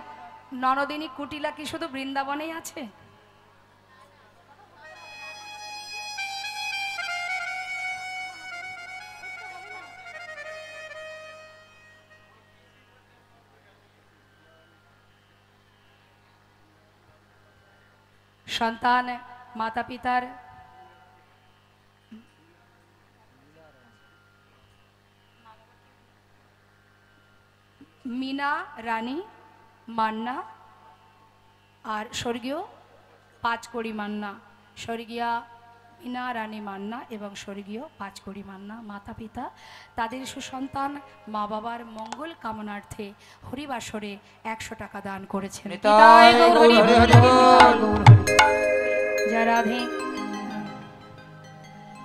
ননদিনী কুটিলা কি শুধু বৃন্দাবনেই আছে? সন্তান মাতা পিতার মীনা রানী মান্না আর স্বর্গীয় পাঁচকড়ি মান্না, স্বর্গীয়া মীনা রানী মান্না এবং স্বর্গীয় পাঁচকড়ি মান্না মাতা পিতা তাদের সুসন্তান মা বাবার মঙ্গল কামনার্থে হরিবাসরে 100 টাকা দান করেছেন। নিতাই গৌর হরি হরি হরি হরি। জয় রাধে।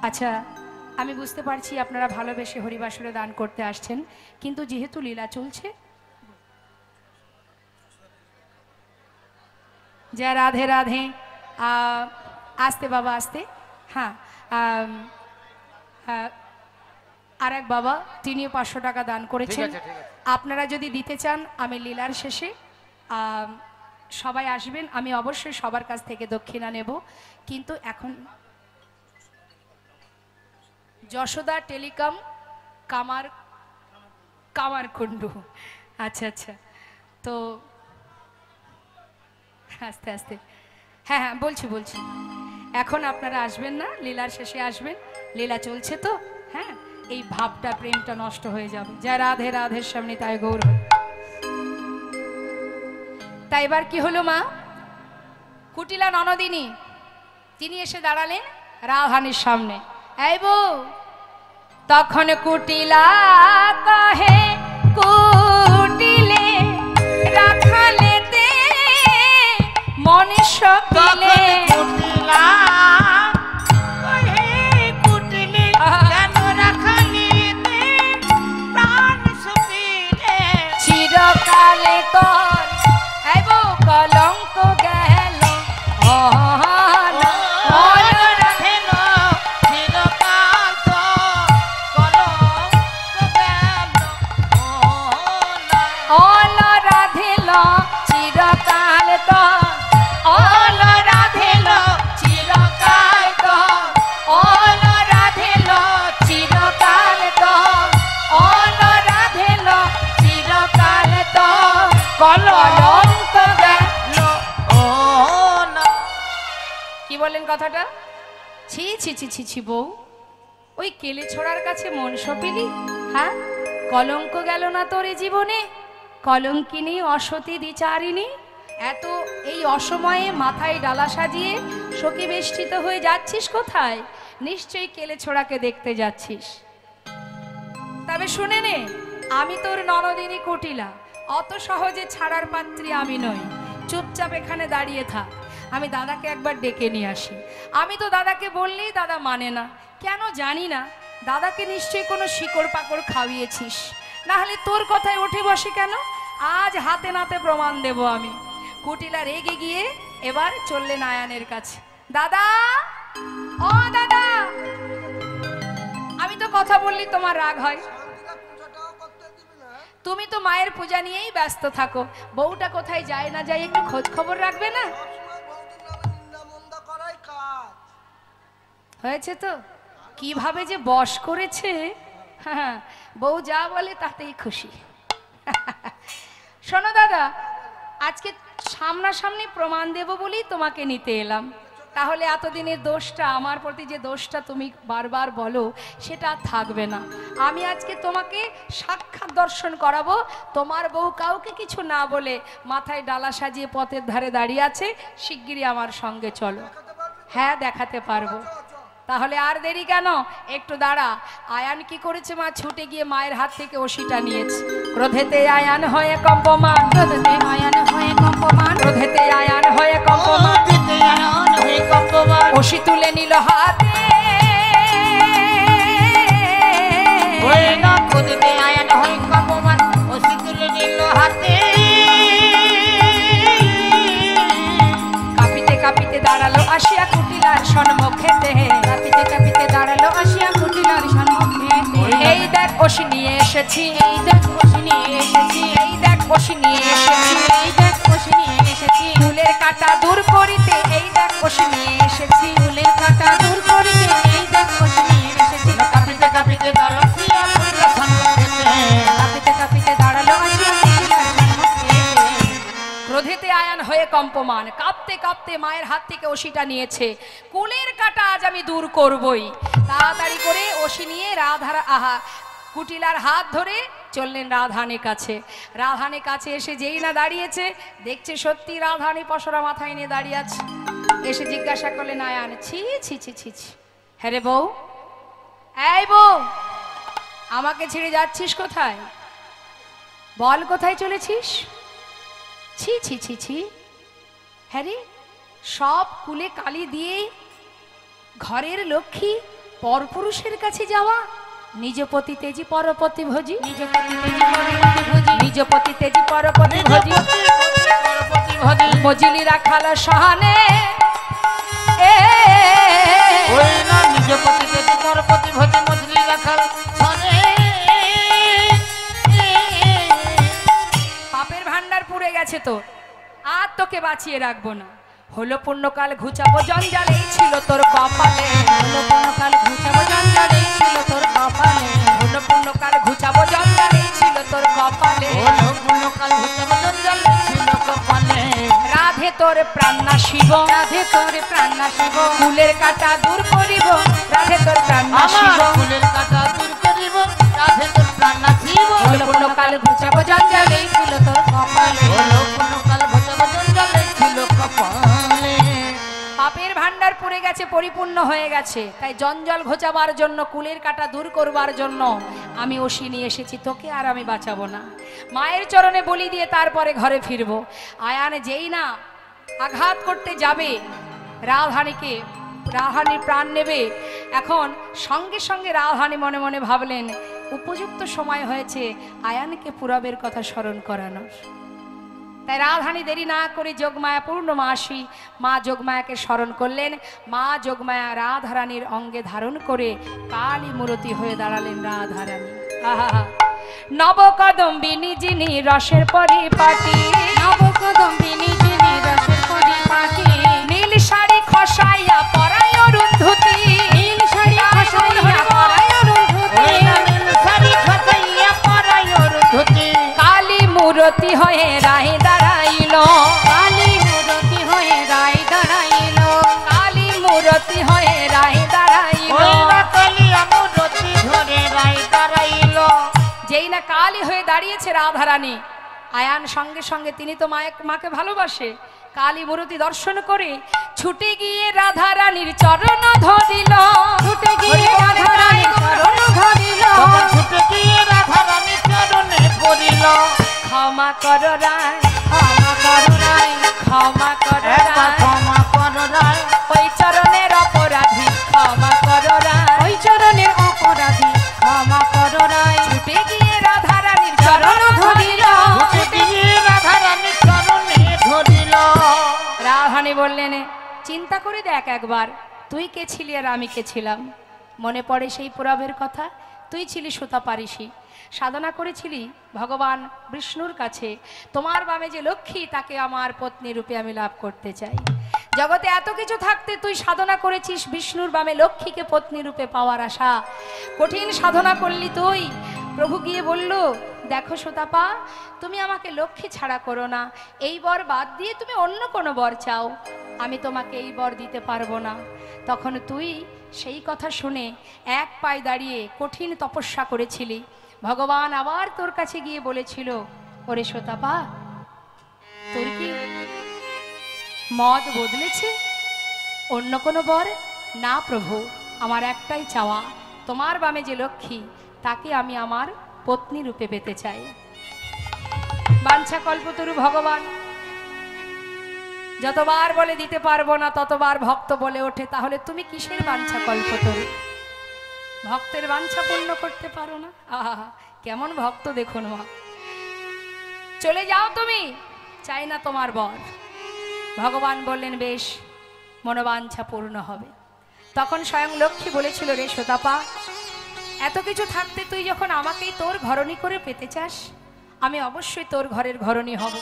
আচ্ছা, আমি বুঝতে পারছি আপনারা ভালোবেসে হরিবাসরে দান করতে আসছেন, কিন্তু যেহেতু লীলা চলছে, জয় রাধে রাধে। আসতে বাবা আসতে। হ্যাঁ, আর এক বাবা, তিনিও 500 টাকা দান করেছেন। আপনারা যদি দিতে চান, আমি লীলার শেষে সবাই আসবেন, আমি অবশ্যই সবার কাছ থেকে দক্ষিণা নেব। কিন্তু এখন যশোদা টেলিকম কামারকুণ্ডু। আচ্ছা আচ্ছা, তো আস্তে আস্তে, হ্যাঁ হ্যাঁ বলছি বলছি, এখন আপনারা আসবেন না, লীলার শেষে আসবেন, লীলা চলছে তো। হ্যাঁ, এই ভাবটা প্রেমটা নষ্ট হয়ে যাবে। যা রাধে রাধের সামনে তাই গৌর। তাই এবার কি হলো মা? কুটিলা ননদিনী তিনি এসে দাঁড়ালেন রাধারানীর সামনে। এই বউ, তখন কুটিলা কহে কুটিলে রাখালেতে মনীষ পিলে। কুটিলা কহে কুটিলে কেন রাখালিতে প্রাণ সুপিলে। চিরকালে তোর এই বউ কলঙ্ক গেল কি বলেন কথাটা? ছি ছি ছি ছি ছি বউ, ওই কেলে ছোড়ার কাছে মন সপিলি? হ্যাঁ, কলঙ্ক গেল না তোর জীবনে? কলঙ্কিনী অসতী দ্বিচারিণী, এত এই অসময়ে মাথায় ডালা সাজিয়ে শোকে বেষ্টিত হয়ে যাচ্ছিস কোথায়? নিশ্চয়ই কেলে ছোড়াকে দেখতে যাচ্ছিস। তবে শুনে নে, আমি তোর ননদিনী কুটিলা, অত সহজে ছাড়ার পাত্রী আমি নই। চুপচাপ এখানে দাঁড়িয়ে থাক, আমি দাদাকে একবার ডেকে নিয়ে আসি। আমি তো দাদাকে বললেই দাদা মানে না, কেন জানি না। দাদাকে নিশ্চয়ই কোনো শিকড় পাকড় খাওয়িয়েছিস, না হলে তোর কথায় উঠে বসে কেন? আজ হাতে নাতে প্রমাণ দেব আমি। কুটিলা রেগে গিয়ে এবার চললেন আয়ানের কাছে। দাদা, ও দাদা, আমি তো কথা বললি তোমার রাগ হয়। তুমি তো মায়ের পূজা নিয়েই ব্যস্ত থাকো, বউটা কোথায় যায় না যায় একটু খোঁজ খবর রাখবে না? হয়েছে তো, কিভাবে যে বশ করেছে। হ্যাঁ, বউ যা বলে তাতেই খুশি। শোনো দাদা, আজকে সামনাসামনি প্রমাণ দেব বলেই তোমাকে নিতে এলাম। তাহলে এতদিনের দোষটা, আমার প্রতি যে দোষটা তুমি বারবার বলো, সেটা থাকবে না। আমি আজকে তোমাকে সাক্ষাৎ দর্শন করাবো। তোমার বউ কাউকে কিছু না বলে মাথায় ডালা সাজিয়ে পথের ধারে দাঁড়িয়ে আছে, শিগগিরই আমার সঙ্গে চলো। হ্যাঁ, দেখাতে পারবো। তাহলে আর দেরি কেন, একটু দাঁড়া। আয়ান কি করেছে মা? ছুটে গিয়ে মায়ের হাত থেকে ওষিটা নিয়েছে। ক্রোধেতে আয়ান হয়ে কম্পমান, ক্রোধেতে আয়ান হয়ে কম্পমান, ক্রোধেতে আয়ান হয়ে কম্পমান, ওষি তুলে নিল হাতে। ক্রোধেতে আয়ান হয়ে কম্পমান, ওষি তুলে নিল হাতে। কাঁপিতে কাঁপিতে দাঁড়ালো এসেছি, এই দেখ বসি নিয়ে এসেছি, এই দেখ বসি নিয়ে এসেছি, এই দেখ বসি নিয়ে এসেছি, ফুলের কাটা দূর করিতে এই দেখ বসি নিয়ে এসেছি, ফুলের কাটা দূর করিতে এই দেখ বসি নিয়ে এসেছি। কাঁপিতে কাঁপিতে দাঁড়াচ্ছিয়া ফুলের সঙ্গ খেতে। কাঁপিতে কাঁপিতে দাঁড়ালো আসিয়া ফুলের সঙ্গ খেতে। ক্রোধেতে আয়ান হয়ে কম্পমান, কাঁপতে কাঁপতে মায়ের হাত থেকে ওষিটা নিয়েছে। কুলের কাটা আজ আমি দূর করবই। তাড়াতাড়ি করে ওষি নিয়ে কুটিলার হাত ধরে চললেন রাধানের কাছে। রাধানের কাছে এসে যেই না দাঁড়িয়েছে, দেখছে সত্যি রাধানী পসরা মাথায় নিয়ে দাঁড়িয়ে আছে। এসে জিজ্ঞাসা করলেন আয়ান, ছি ছি ছি ছি ছি, হ্যাঁ রে বউ, এই বউ, আমাকে ছেড়ে যাচ্ছিস কোথায়? বল কোথায় চলেছিস? ছি ছি ছি ছি, হ্যাঁ রে, সব কুলে কালি দিয়ে ঘরের লক্ষ্মী পরপুরুষের কাছে যাওয়া, নিজ পতি তেজি পরপতি ভোজি, নিজ পতি তেজি পরপতি ভোজি, নিজ পতি তেজি পরপতি ভোজি, পরপতি ভজি। মজিলি রাখাল সহানে এ ওই না নিজ পতি তেজি পরপতি ভজি, মজলি রাখাল ছনে। পাপের ভান্ডার পুড়ে গেছে তো, আর তোকে বাঁচিয়ে রাখবো না। হলো পুণ্যকাল ঘুচাবো জঞ্জাল, এই ছিল তোর কপালে। হলো পুণ্যকাল ঘুচাবো জঞ্জাল, এই ছিল তোর কপালে। হলো পুণ্যকাল ঘুচাবো জঞ্জাল, এই ছিল তোর কপালে। হলো পুণ্যকাল ঘুচাবো জঞ্জাল, ছিল কপালে। রাধে তোর প্রাণ নাশিব, রাধে তোর প্রাণ নাশিব, ফুলের কাটা দূর করিব, রাধে তোর প্রাণ আমার নাশিব। ফুলের কাটা দূর করিব, রাধে তোর প্রাণ নাচিব। হলো পুণ্যকাল ঘুচাবো জঞ্জাল, এই এই ছিল তোর কপালে। হলো পুণ্যকাল ঘুচাবো জঞ্জাল, ছিল কপালে। পাপের ভান্ডার পড়ে গেছে, পরিপূর্ণ হয়ে গেছে, তাই জঞ্জাল ঘোচাবার জন্য, কুলের কাটা দূর করবার জন্য আমি ওষি নিয়ে এসেছি, তোকে আর আমি বাঁচাবো না। মায়ের চরণে বলি দিয়ে তারপরে ঘরে ফিরবো। আয়ান যেই না আঘাত করতে যাবে রাধানীকে, রাধানীর প্রাণ নেবে, এখন সঙ্গে সঙ্গে রাধানী মনে মনে ভাবলেন উপযুক্ত সময় হয়েছে আয়ানকে পুরবের কথা স্মরণ করানোর। তাই রাধানী দেরি না করে যোগমায়া পূর্ণমাসী মা যোগমায়াকে স্মরণ করলেন। মা যোগমায়া রাধারানীর অঙ্গে ধারণ করে কালী মূরতি হয়ে দাঁড়ালেন রাধারানী। আহা, নবকদম্বিনী যিনি রসের পরিপাটি, নবকদম্বিনী যিনি রসের পরিপাটি, নীল শাড়ি খসাইয়া পরায় অরুন্ধতী, নীল শাড়ি খসাইয়া পরায় অরুন্ধতী, ওই না নীল শাড়ি খসাইয়া পরায় অরুন্ধতী। কালী মূরতি হয়ে রাহে দাঁড়াইল, কালী মূরতি হয়ে রায় দাঁড়াইল, কালী মূরতি হয়ে রাহে দাঁড়াইল। ওই না কালিয়া মূরতি ধরে রায় দাঁড়াইল। যেই না কালী হয়ে দাঁড়িয়েছে রাধারানী, আয়ান সঙ্গে সঙ্গে, তিনি তো মাকে ভালোবাসে, কালী মূরতি দর্শন করে ছুটে গিয়ে রাধারানীর চরণ ধরিল, ছুটে গিয়ে রাধারানীর চরণ ধরিল, তখন ছুটে গিয়ে রাধারানী চরণে পড়িল। ক্ষমা কর রায়, ক্ষমা করো রায়, ক্ষমা কর একবার রায়, ক্ষমা কর রায়। ওই চরণের অপরাধী ক্ষমা কর রায়। ওই চরণের অপরাধী ক্ষমা করো রায়, ছুটে গিয়ে রাধারানীর চরণ ধরিল। ছুটে গিয়ে রাধারানী চরণে ধরিল। রাধারানী বললেন, চিন্তা করে দেখ একবার, তুই কে ছিলি আর আমি কে ছিলাম? মনে পড়ে সেই পুরাবের কথা? তুই ছিলি সুতাপারিষী, সাধনা করেছিলি ভগবান বিষ্ণুর কাছে, তোমার বামে যে লক্ষ্মী তাকে আমার পত্নী রূপে আমি লাভ করতে চাই। জগতে এত কিছু থাকতে তুই সাধনা করেছিস বিষ্ণুর বামে লক্ষ্মীকে পত্নী রূপে পাওয়ার আশা, কঠিন সাধনা করলি তুই। প্রভু গিয়ে বলল, দেখো সুতাপা, তুমি আমাকে লক্ষ্মী ছাড়া করো না, এই বর বাদ দিয়ে তুমি অন্য কোনো বর চাও, আমি তোমাকে এই বর দিতে পারবো না। তখন তুই সেই কথা শুনে এক পায়ে দাঁড়িয়ে কঠিন তপস্যা করেছিলি। ভগবান আবার তোর কাছে গিয়ে বলেছিল, ওরে সুতাপা, তোর কি মত বদলেছে? অন্য কোনো বর? না প্রভু, আমার একটাই চাওয়া, তোমার বামে যে লক্ষ্মী তাকে আমি আমার পত্নী রূপে পেতে চাই। বাঞ্ছা কল্পতরু ভগবান যতবার বলে দিতে পারবো না, ততবার ভক্ত বলে ওঠে, তাহলে তুমি কিসের বাঞ্ছা কল্পতরু? ভক্তের বাঞ্ছা পূর্ণ করতে পারো না? আহা, কেমন ভক্ত দেখুন মা। চলে যাও তুমি, চাই না তোমার বর। ভগবান বললেন, বেশ, মনোবাঞ্ছা পূর্ণ হবে। তখন স্বয়ং লক্ষ্মী বলেছিল, রে সুতাপা, এত কিছু থাকতে তুই যখন আমাকেই তোর ঘরণী করে পেতে চাস, আমি অবশ্যই তোর ঘরের ঘরণী হব,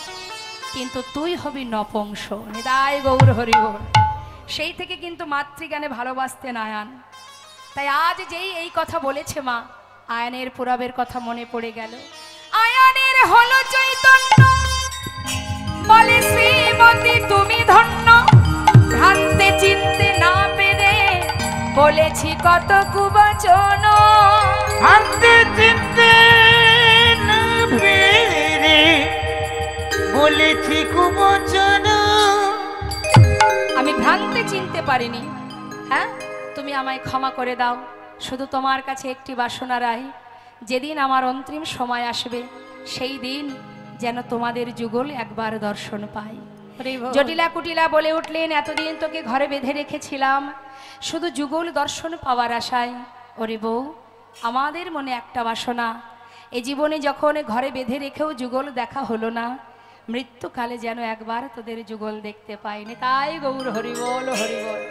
কিন্তু তুই হবি নপুংস। নিতাই গৌর হরি বল। সেই থেকে কিন্তু মাতৃজ্ঞানে ভালোবাসতেন আয়ান। তাই আজ যেই এই কথা বলেছে মা, আয়ানের পুরাবের কথা মনে পড়ে গেল। আয়ানের হলো চৈতন্য, বলে শ্রীমতী তুমি ধন্য, ভ্রান্তে চিনতে না পেরে বলেছি কত কুবচন। ভাবতে চিনতে না পেরে বলেছি কুবচন। আমি ভ্রান্তে চিনতে পারিনি, হ্যাঁ তুমি আমায় ক্ষমা করে দাও। শুধু তোমার কাছে একটি বাসনা রাই, যেদিন আমার অন্তিম সময় আসবে সেই দিন যেন তোমাদের যুগল একবার দর্শন পাই। জটিলা কুটিলা বলে উঠলেন, এতদিন তোকে ঘরে বেঁধে রেখেছিলাম শুধু যুগল দর্শন পাওয়ার আশায়। ওরে বউ, আমাদের মনে একটা বাসনা, এই জীবনে যখন ঘরে বেঁধে রেখেও যুগল দেখা হলো না, মৃত্যুকালে যেন একবার তোদের যুগল দেখতে পাইনি। তাই গৌর হরি বল, হরি বল।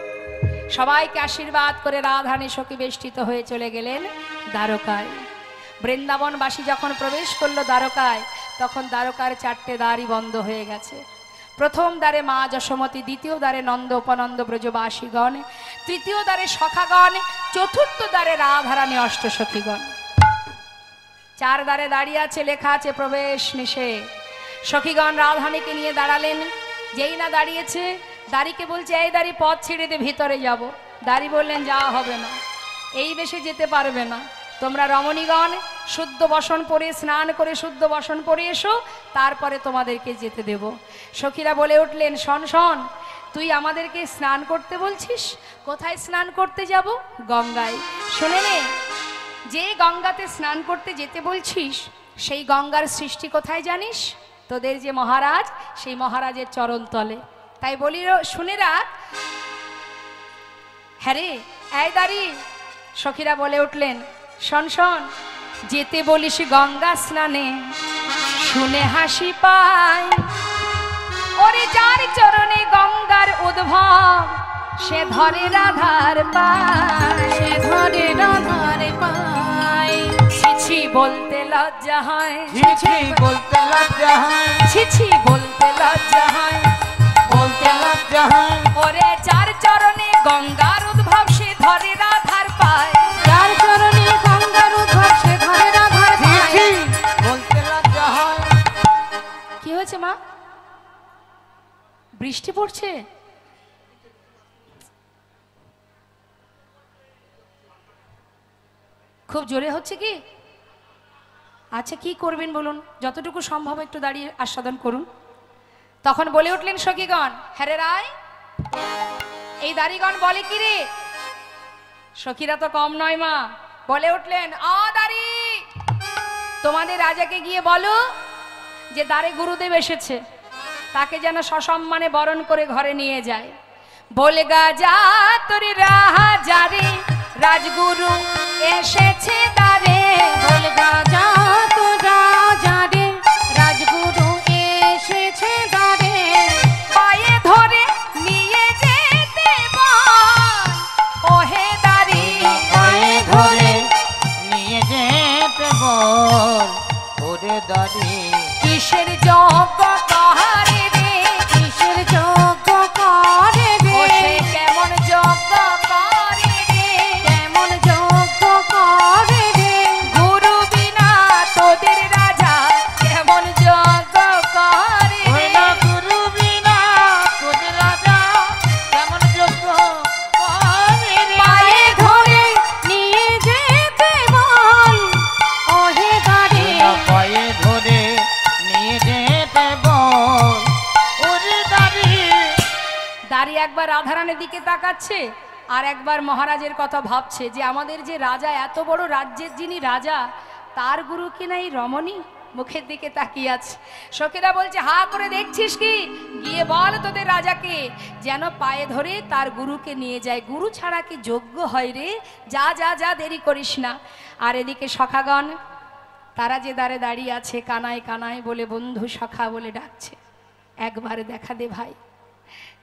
সবাইকে আশীর্বাদ করে রাধারানী সখী বেষ্টিত হয়ে চলে গেলেন দ্বারকায়। বৃন্দাবনবাসী যখন প্রবেশ করলো দ্বারকায়, তখন দ্বারকার 4টে দ্বারই বন্ধ হয়ে গেছে। প্রথম দ্বারে মা যশোমতী, দ্বিতীয় দ্বারে নন্দ উপনন্দ ব্রজবাসীগণ, তৃতীয় দ্বারে সখাগণ, চতুর্থ দ্বারে রাধারানী অষ্টসখীগণ। 4 দ্বারে দাঁড়িয়ে আছে, লেখা আছে প্রবেশ নিষেধ। সখীগণ রাধারানীকে নিয়ে দাঁড়ালেন। যেই না দাঁড়িয়েছে, দাড়িকে বলছে, এই দাড়ি পথ ছেড়ে দিয়ে ভিতরে যাব। দাড়ি বললেন, যাওয়া হবে না, এই বেশে যেতে পারবে না। তোমরা রমণীগণ শুদ্ধ বসন পরে স্নান করে শুদ্ধ বসন পরে এসো, তারপরে তোমাদেরকে যেতে দেব। সখীরা বলে উঠলেন, শোন শোন, তুই আমাদেরকে স্নান করতে বলছিস? কোথায় স্নান করতে যাব? গঙ্গায়। শুনে নে, যে গঙ্গাতে স্নান করতে যেতে বলছিস, সেই গঙ্গার সৃষ্টি কোথায় জানিস? তোদের যে মহারাজ, সেই মহারাজের চরণ তলে। তাই বলি শুনে রাখ। হ্যাঁ রে, এই দাঁড়ি। সখীরা বলে উঠলেন, শোন শোন, যেতে বলিস গঙ্গা স্নানে, শুনে হাসি পায়। ওরে যার চরণে গঙ্গার উদ্ভব, সে ধরে রাধার পায়, সে ধরে রাধার পায়। ছিছি বলতে লজ্জা হয়, ছিছি বলতে লজ্জা হয়, ছিছি বলতে লজ্জা হয়, বলতে লজ্জা হয়। ওরে যার চরণে গঙ্গার উদ্ভব, সে ধরে রাধার পায়, যার চরণে গঙ্গার উদ্ভব, সে ধরে রাধার পায়। ছিছি বলতে লজ্জা হয়। কি হয়েছে মা? বৃষ্টি পড়ছে? খুব জোরে হচ্ছে কি? আচ্ছা, কি করবেন বলুন, যতটুকু সম্ভব একটু দাঁড়িয়ে আস্বাদন করুন। তখন বলে উঠলেন সখীগণ, হ্যারে রায়, এই দাড়িগণ বলে কি রে? সখীরা তো কম নয় মা, বলে উঠলেন, দাড়ি, তোমাদের রাজাকে গিয়ে বলো যে দ্বারে গুরুদেব এসেছে, তাকে যেন সসম্মানে বরণ করে ঘরে নিয়ে যায়। বলে গা যা তোর রাজা রে, রাজগুরু এসেছে দ্বারে। বলে গা যা তোর রাজা রে, রাজগুরু এসেছে দ্বারে। পায়ে ধরে নিয়ে যেতে বল, ওহে দাঁড়ি, পায়ে ধরে নিয়ে যেতে বল, ওরে দাড়ি। কিসের যোগ্য কাহারে রে, কিসের যোগ্য করে রে, ও সে কেমন যোগ্য করে রে, কেমন যোগ্য করে রে। গুরু বিনা তোদের রাজা কেমন যোগ্য করে রে। হইল গুরু বিনা তোদের রাজা কেমন যোগ্য করে রে। পায়ে ধরে নিয়ে যেতে বল, ওহে দাঁড়ি। পায়ে ধরে নিয়ে যেতে বল, ওরে দাড়ি। দাঁড়ি একবার রাধারানীর দিকে তাকাচ্ছে, আর একবার মহারাজের কথা ভাবছে যে আমাদের যে রাজা, এত বড় রাজ্যের যিনি রাজা, তার গুরু কি না এই রমণী? মুখের দিকে তাকিয়ে আছে। সখীরা বলছে, হা করে দেখছিস কি? গিয়ে বল তোদের রাজাকে যেন পায়ে ধরে তার গুরুকে নিয়ে যায়। গুরু ছাড়া কি যোগ্য হয় রে? যা যা যা, দেরি করিস না। আর এদিকে সখাগণ, তারা যে দ্বারে দাঁড়িয়ে আছে, কানায় কানায় বলে বন্ধু সখা বলে ডাকছে, একবার দেখা দে ভাই।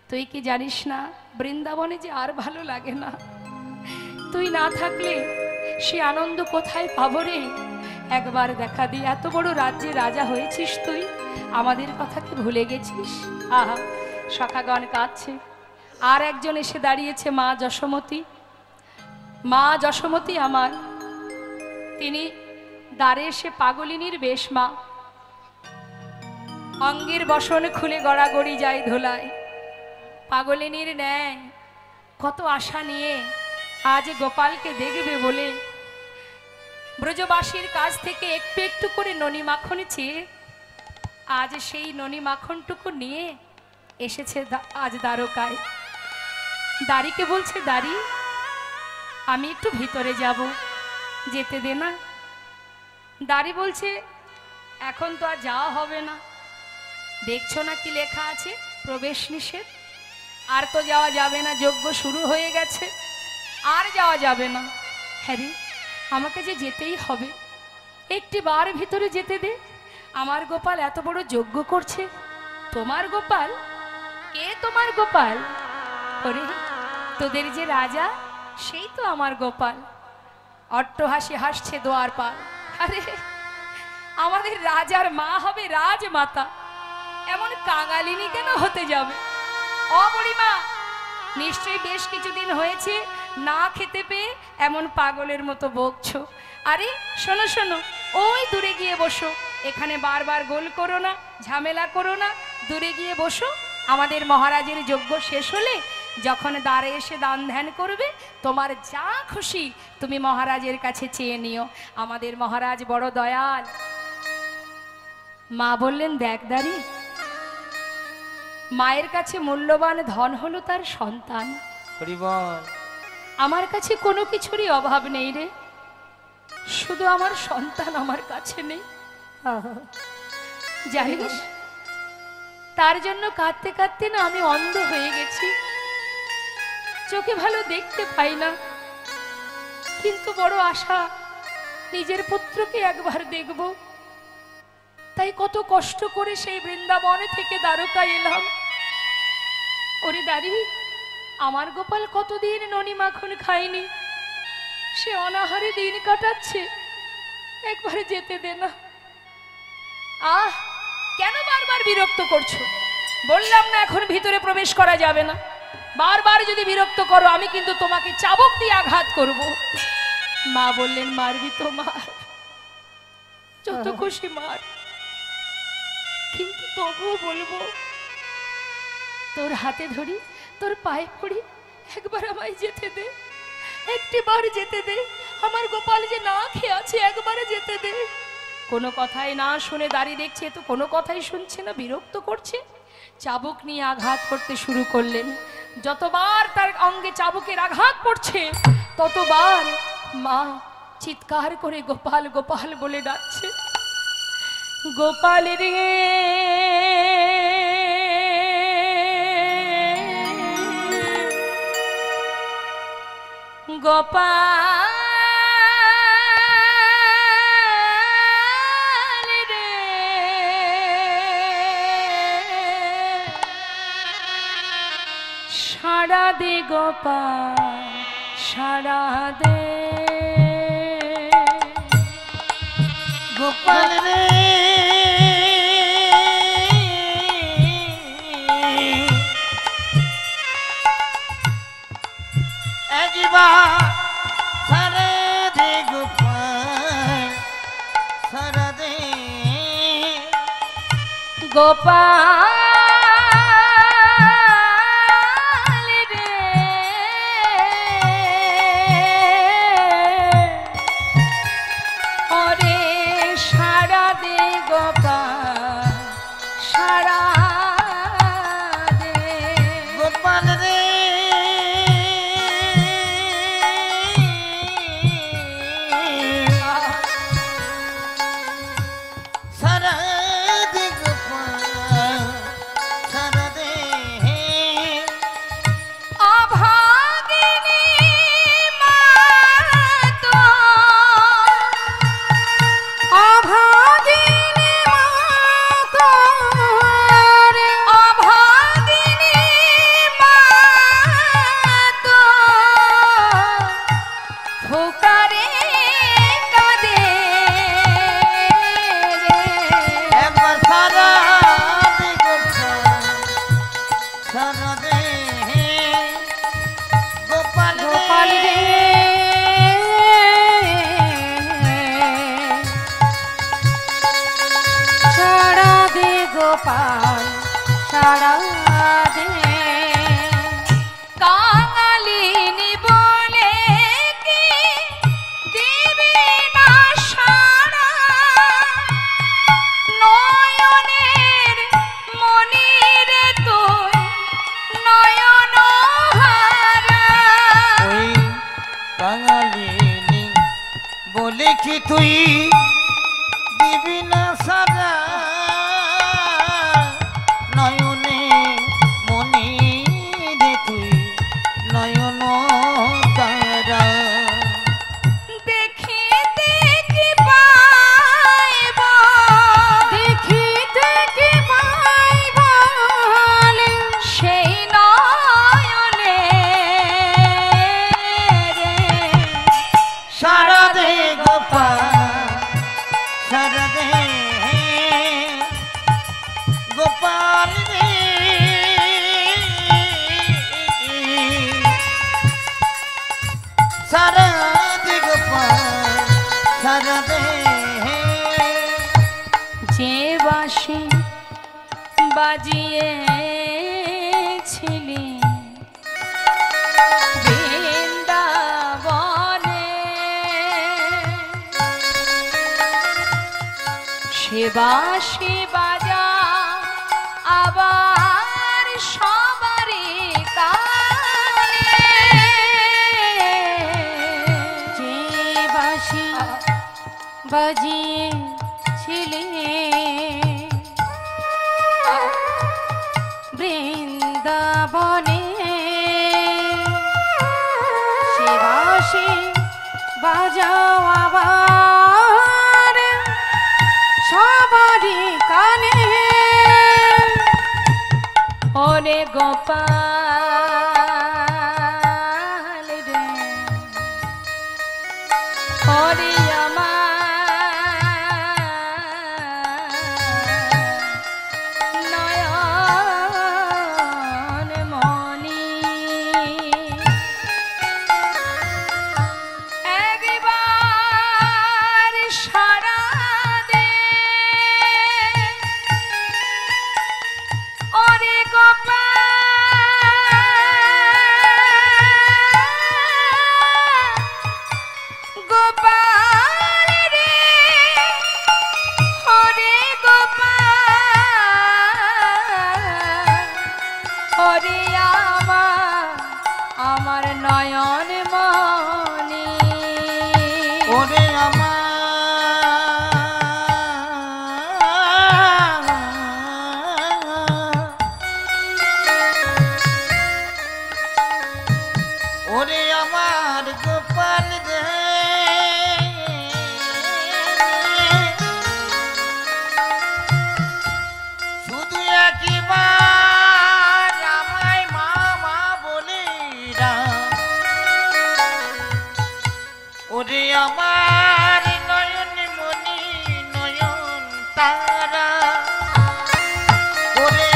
তুই কি জানিস না, বৃন্দাবনে যে আর ভালো লাগে না। তুই না থাকলে সে আনন্দ কোথায় পাবো রে? একবার দেখা দি, এত বড় রাজ্যে রাজা হয়েছিস তুই, আমাদের কথা কি ভুলে গেছিস? আহা, সখাগণ কাঁদছে। আর একজন এসে দাঁড়িয়েছে, মা যশোমতী। মা যশোমতী আমার, তিনি দ্বারে এসে পাগলিনীর বেশ মা, অঙ্গের বসন খুলে গড়াগড়ি যায় ধোলায়। পাগলিনীর ন্যায় কত আশা নিয়ে আজ গোপালকে দেখবে বলে ব্রজবাসীর কাছ থেকে একটু একটু করে ননি মাখন চেয়ে আজ সেই ননি মাখনটুকু নিয়ে এসেছে আজ দ্বারকায়। দাড়িকে বলছে, দাড়ি আমি একটু ভিতরে যাব, যেতে দে না। দাড়ি বলছে, এখন তো আর যাওয়া হবে না, দেখছো না কি লেখা আছে, প্রবেশ নিষেধ, আর তো যাওয়া যাবে না, যজ্ঞ শুরু হয়ে গেছে, আর যাওয়া যাবে না। হ্যাঁ রে, আমাকে যে যেতেই হবে, একটি বার ভিতরে যেতে দে। আমার গোপাল এত বড় যজ্ঞ করছে। তোমার গোপাল? কে তোমার গোপাল? ওরে, তোদের যে রাজা, সেই তো আমার গোপাল। অট্টহাসি হাসছে দোয়ারপাল। আরে, আমাদের রাজার মা হবে রাজমাতা, এমন কাঙালিনী কেন হতে যাবে? ও বুড়িমা, নিশ্চয়ই বেশ কিছুদিন হয়েছে না খেতে পেয়ে এমন পাগলের মতো বকছো। আরে শোনো শোনো, ওই দূরে গিয়ে বসো, এখানে বারবার গোল করো না, ঝামেলা করো না, দূরে গিয়ে বসো। আমাদের মহারাজের যজ্ঞ শেষ হলে যখন দ্বারে এসে দান ধ্যান করবে, তোমার যা খুশি তুমি মহারাজের কাছে চেয়ে নিও। আমাদের মহারাজ বড় দয়াল। মা বললেন, দেখ দাঁড়ি, মায়ের কাছে মূল্যবান ধন হলো তার সন্তান। আমার কাছে কোনো কিছুরই অভাব নেই রে, শুধু আমার সন্তান আমার কাছে নেই। জানিস, তার জন্য কাঁদতে কাঁদতে না আমি অন্ধ হয়ে গেছি, চোখে ভালো দেখতে পাই না, কিন্তু বড় আশা নিজের পুত্রকে একবার দেখব। তাই কত কষ্ট করে সেই বৃন্দাবনে থেকে দ্বারকায় এলাম। ওরে দাঁড়ি, আমার গোপাল কতদিন ননি মাখন খায়নি, সে অনাহারে দিন কাটাচ্ছে, একবার যেতে দে না। আহ, কেন বারবার বিরক্ত করছো? বললাম না এখন ভিতরে প্রবেশ করা যাবে না। বারবার যদি বিরক্ত করো, আমি কিন্তু তোমাকে চাবুক দিয়ে আঘাত করব। মা বললেন, মারবি তো মার, যত খুশি মার, কিন্তু তবুও বলবো, তোর হাতে ধরি, তোর পায়ে পড়ি, একবার আমায় যেতে দে, একটি বার যেতে দে। আমার গোপাল যে না খেয়ে আছে, একবারে যেতে দে। কোনো কথাই না শুনে দাঁড়িয়ে দেখছে, তো কোনো কথাই শুনছে না, বিরক্ত করছে। চাবুক নিয়ে আঘাত করতে শুরু করলেন। যতবার তার অঙ্গে চাবুকের আঘাত পড়ছে, ততবার মা চিৎকার করে গোপাল গোপাল বলে ডাকছে। গোপাল রে, গোপাল রে, সাড়া দে গোপাল, সাড়া দে গোপাল রে, একবার সারা দে গোপাল, সারা দে গোপাল রে, ওরে সাড়া দে গোপাল, সাড়া দে গোপাল রে, সারা দে গোপাল, কি তুই দিবি না সারা নয়নে মনি রে তুই নয়ন তারা দেখি দেখি পাইব দেখি দেখি পাইব সেই নয়নে রে সারা দে গোপাল সারা দে গোপাল রে সারা দে গোপাল সারা দে যে বাঁশি বাজিয়েছিলি বৃন্দাবনে সে বাঁশি বাজা আবার সবারই কানে যে বাঁশি বাজিয়েছিলে বৃন্দাবনে সে বাঁশি বাজাও আবার সবারই কানে ওরে গোপাল রে ওরে আমার নয়ন মনি একবার সারা দে ওরে গোপাল রে ওরে গোপাল ওরে আমার নয়ন মনি ওরে আমার গোপাল রে শুধু একবার আমায় মামা বলে ওরে আমার নয়ন মনি নয়ন তারা ওরে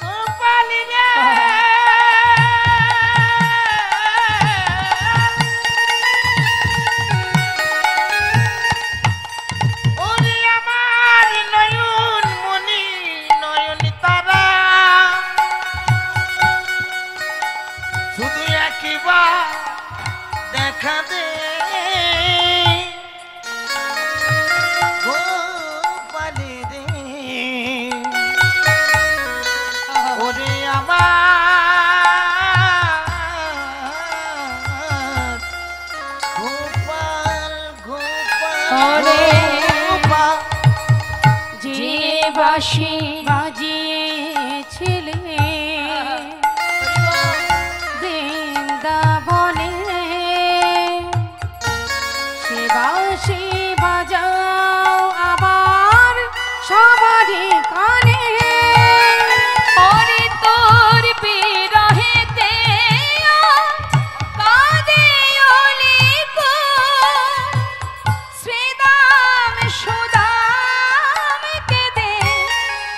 গোপাল রে ওরে আমার নয়ন মনি নয়ন তারা শুধু একবার দেখা দে গোপাল রে ওরে আমার গোপাল গোপাল ওরে গোপাল যে বাঁশি বাজিয়েছিলে বৃন্দাবনে সে বাঁশি বাজাও আবার সবারই কানে ওরে তোর বিরহেতে কাঁদে অলিকো শ্রীদাম সুদাম কেঁদে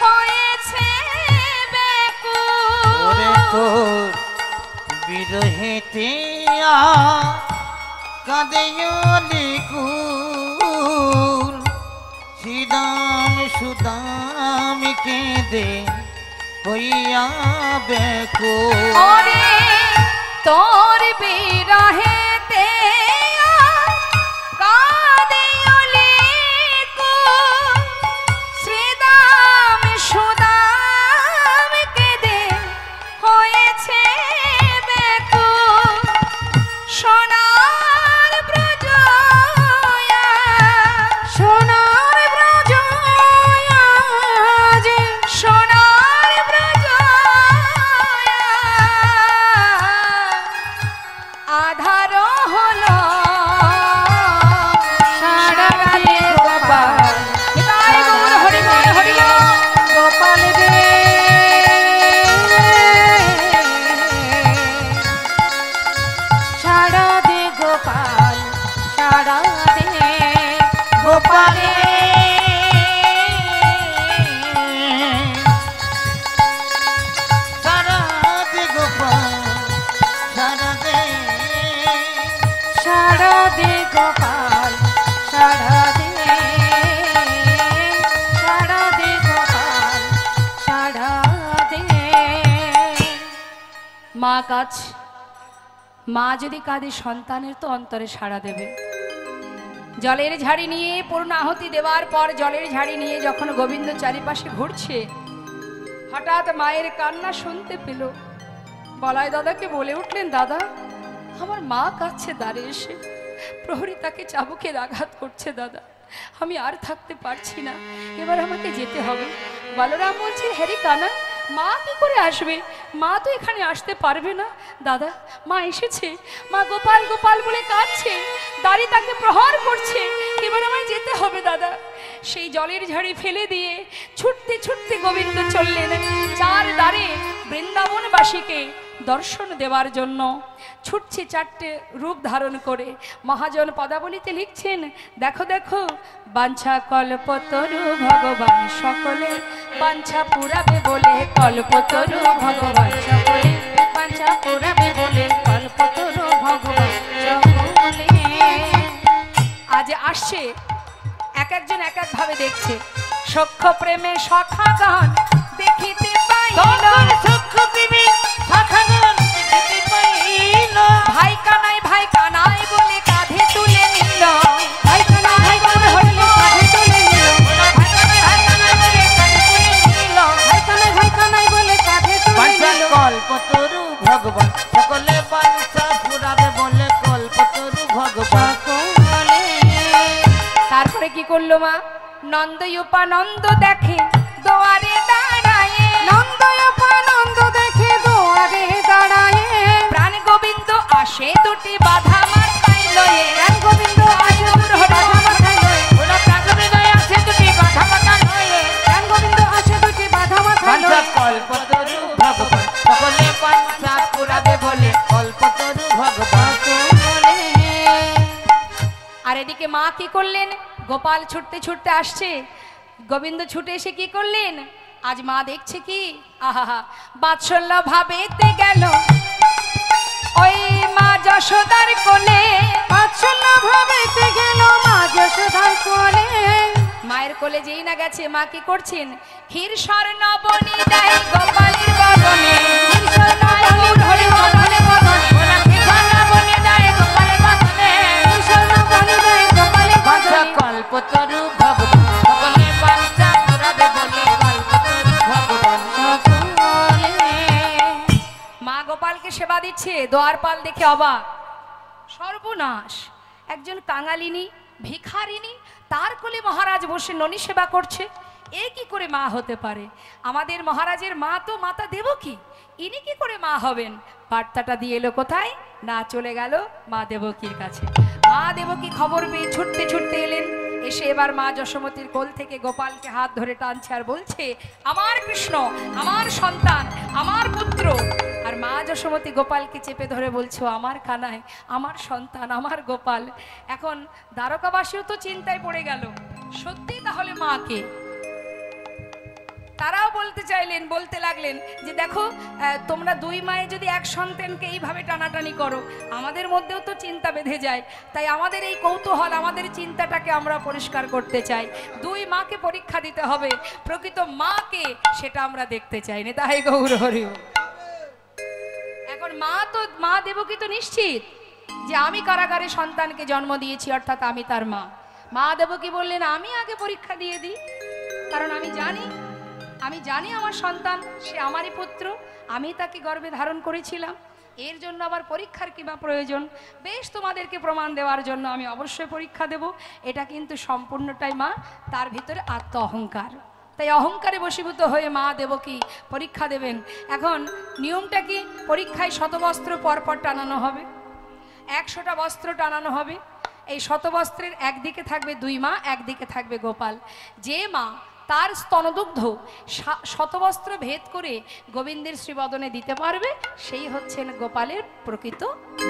হয়েছে ব্যাকুল ওরে তোর বিরহেতে কাঁদে কুল শ্রীদাম সুদাম কেঁদে হইয়া ব্যাকুল ওরে তোর বিরহেতে কাঁদে অলিকো শ্রীদাম সুদাম কেঁদে মা কাজ, মা যদি কাঁদে সন্তানের তো অন্তরে সাড়া দেবে। জলের ঝাড়ি নিয়ে পূর্ণ আহুতি দেওয়ার পর জলের ঝাড়ি নিয়ে যখন গোবিন্দ চারিপাশে ঘুরছে, হঠাৎ মায়ের কান্না শুনতে পেল। বলাই দাদাকে বলে উঠলেন, দাদা আমার মা কাঁদছে দ্বারে এসে, প্রহরী তাকে চাবুকের আঘাত করছে, দাদা আমি আর থাকতে পারছি না, এবার আমাকে যেতে হবে। বলরাম বলছে, হ্যারি কানা, মা কি করে আসবে, মা তো এখানে আসতে পারবে না। দাদা মা এসেছে, মা গোপাল গোপাল বলে কাঁদছে, দাঁড়ি তাকে প্রহার করছে, এবার আমায় যেতে হবে দাদা। সেই জলের ঝাড়ি ফেলে দিয়ে ছুটতে ছুটতে গোবিন্দ চললেন চার দ্বারে বৃন্দাবনবাসীকে দর্শন দেওয়ার জন্য। ছুটছে চারটে রূপ ধারণ করে। মহাজন পদাবলিতে লিখছেন, দেখো দেখো বাঞ্ছা কল্পতরু ভগবান সকলে বাঞ্ছা পুরাবে বলে, কল্পতরু ভগবান সকলে বাঞ্ছা পুরাবে বলে, কল্পতরু ভগবান সকলে। আজ আসছে, এক একজন এক এক ভাবে দেখছে। সখ্য প্রেমে সখা গান দেখিতে পাইল, ভাই কানাই বলে কাঁধে তুলে নিল, ভাই কানাই বলে কাঁধে তুলে নিল, ভাই কানাই বলে কাঁধে তুলে নিল। কল্পতরু ভগবান সকলে বাঞ্ছা পুরাবে বলে, কল্পতরু ভগবান সকলে। তারপরে কি করলো মা? নন্দ উপানন্দ দেখে দোয়ারে দাঁড়ায়, নন্দ উপানন্দ দেখে দুয়ারে দাঁড়ায়, প্রাণ গোবিন্দ আসে দুটি বাধা মাথায় লয়ে, প্রাণ গোবিন্দ আসে দুটি বাধা মাথায় লয়ে, ওরা প্রাণহৃদয়ে আছে দুটি বাধা মাথা লয়ে, প্রাণ গোবিন্দ আসে দুটি বাধা মাথায় বাঞ্ছা লয়ে। কল্পতরু ভগবান সকলে বাঞ্ছা পুরাবে বলে, কল্পতরু ভগবান সকলে। আর এদিকে মা কি করলেন? গোপাল ছুটতে ছুটতে আসছে, গোবিন্দ ছুটে এসে কি করলেন? আজ মা দেখছে কি, আহা বাৎসল্য ভাবেতে গেল ওই মা যশোদার কোলে, বাৎসল্য ভাবেতে গেল মা যশোদার কোলে। মায়ের কোলে যেই না গেছে, মা কি করছেন? ক্ষীর স্বর্ণ বনি দেয় গোপালের বদনে, ক্ষীর স্বর্ণ বনি ধরে বদনে বদনে, ওরা কি স্বর্ণ বনি দেয় গোপালের বদনে, এই স্বর্ণ বনি দেয় গোপালের বাঞ্ছা বদনে। কল্পতরু ভগবান সকলে বাঞ্ছা পুরাবে বলে, কল্পতরু ভগবান সকলে। মা গোপালকে সেবা দিচ্ছে, দোয়ারপাল দেখে অবাক, সর্বনাশ, একজন কাঙালিনী ভিখারিনী তার কোলে মহারাজ বসে ননি সেবা করছে, এ কি করে মা হতে পারে? আমাদের মহারাজের মা তো মাতা দেবকী, ইনি কি করে মা হবেন? বার্তাটা দিয়ে এলো কোথায় না, চলে গেল মা দেবকীর কাছে। মা দেবকী খবর পেয়ে ছুটতে ছুটতে এলেন, এসে এবার মা যশোমতীর কোল থেকে গোপালকে হাত ধরে টানছে আর বলছে, আমার কৃষ্ণ, আমার সন্তান, আমার পুত্র। আর মা যশোমতী গোপালকে চেপে ধরে বলছে, আমার কানাই, আমার সন্তান, আমার গোপাল। এখন দ্বারকাবাসীও তো চিন্তায় পড়ে গেল, সত্যি তাহলে মাকে। তারাও বলতে চাইলেন, বলতে লাগলেন যে দেখো তোমরা দুই মায়ে যদি এক সন্তানকে এইভাবে টানাটানি করো, আমাদের মধ্যেও তো চিন্তা বেঁধে যায়, তাই আমাদের এই কৌতূহল, আমাদের চিন্তাটাকে আমরা পরিষ্কার করতে চাই। দুই মাকে পরীক্ষা দিতে হবে, প্রকৃত মাকে সেটা আমরা দেখতে চাই না, তাই গৌর হরি। এখন মা দেবকী তো নিশ্চিত যে আমি কারাগারে সন্তানকে জন্ম দিয়েছি, অর্থাৎ আমি তার মা। মা দেবকী বললেন, আমি আগে পরীক্ষা দিয়ে দিই, কারণ আমি জানি আমার সন্তান, সে আমারই পুত্র, আমি তাকে গর্ভে ধারণ করেছিলাম, এর জন্য আবার পরীক্ষার কিবা প্রয়োজন? বেশ, তোমাদেরকে প্রমাণ দেওয়ার জন্য আমি অবশ্যই পরীক্ষা দেব। এটা কিন্তু সম্পূর্ণটাই মা, তার ভিতরে আত্ম অহংকার, তাই অহংকারে বশীভূত হয়ে মা দেবকী পরীক্ষা দেবেন। এখন নিয়মটা কি? পরীক্ষায় শতবস্ত্র পরপর টানানো হবে, 100টা বস্ত্র টানানো হবে। এই শতবস্ত্রের একদিকে থাকবে দুই মা, একদিকে থাকবে গোপাল। যে মা তার স্তনদুগ্ধ শতবস্ত্র ভেদ করে গোবিন্দের শ্রীবদনে দিতে পারবে, সেই হচ্ছেন গোপালের প্রকৃত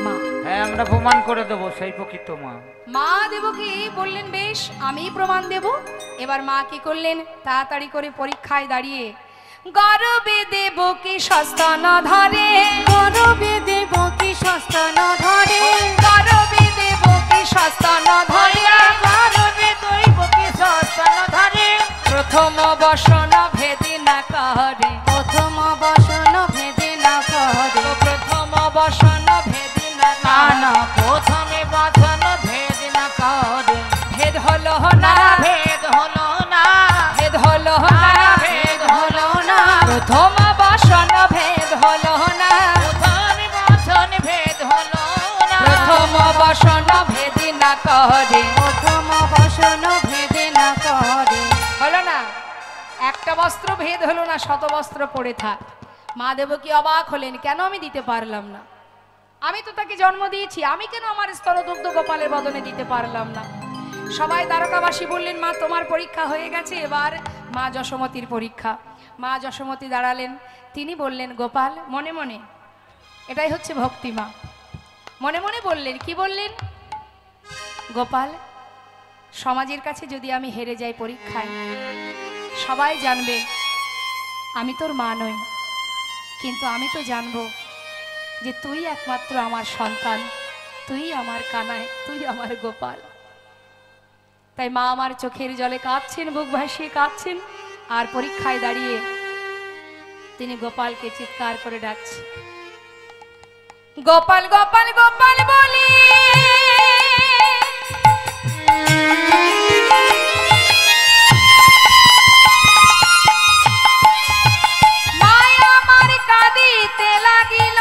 মা। হ্যাঁ, আমরা প্রমাণ করে দেবো সেই প্রকৃত মা। মা দেবকী বললেন, বেশ আমি প্রমাণ দেব। এবার মা কি করলেন? তাড়াতাড়ি করে পরীক্ষায় দাঁড়িয়ে গর্বে দেবকী সস্তন ধরে, গর্বে দেবকী সস্তন ধরে, গর্বে দেবকী সস্তন ধরে, গর্বে দেবকী সস্তন ধরে, প্রথম বসন ভেদে না করে, প্রথম বসন ভেদে না করে, প্রথম প্রথম বসন ভেদ হলো না, প্রথম বচন ভেদ হলো না, প্রথম বসন ভেদ না করে, প্রথম বসন ভেদে না করে। হলো না। একটা বস্ত্র ভেদ হলো না, শত বস্ত্র পড়ে থাক। মা দেবকী অবাক হলেন, কেন আমি দিতে পারলাম না? আমি তো তাকে জন্ম দিয়েছি, আমি কেন আমার স্তনদুগ্ধ গোপালের বদনে দিতে পারলাম না? সবাই দ্বারকাবাসী বললেন, মা তোমার পরীক্ষা হয়ে গেছে, এবার মা যশোমতীর পরীক্ষা। মা যশোমতী দাঁড়ালেন, তিনি বললেন, গোপাল মনে মনে, এটাই হচ্ছে ভক্তি। মা মনে মনে বললেন, কি বললেন? গোপাল, সমাজের কাছে যদি আমি হেরে যাই পরীক্ষায়, সবাই জানবে আমি তোর মা নই, কিন্তু আমি তো জানবো যে তুই একমাত্র আমার সন্তান, তুই আমার কানাই, তুই আমার গোপাল। তাই মা আমার চোখের জলে কাঁদছেন, বুক ভাসিয়ে কাঁদছেন, আর পরীক্ষায় দাঁড়িয়ে তিনি গোপালকে চিৎকার করে ডাকছেন, গোপাল গোপাল গোপাল বলি মায়া আমার কাঁদিতে লাগিল,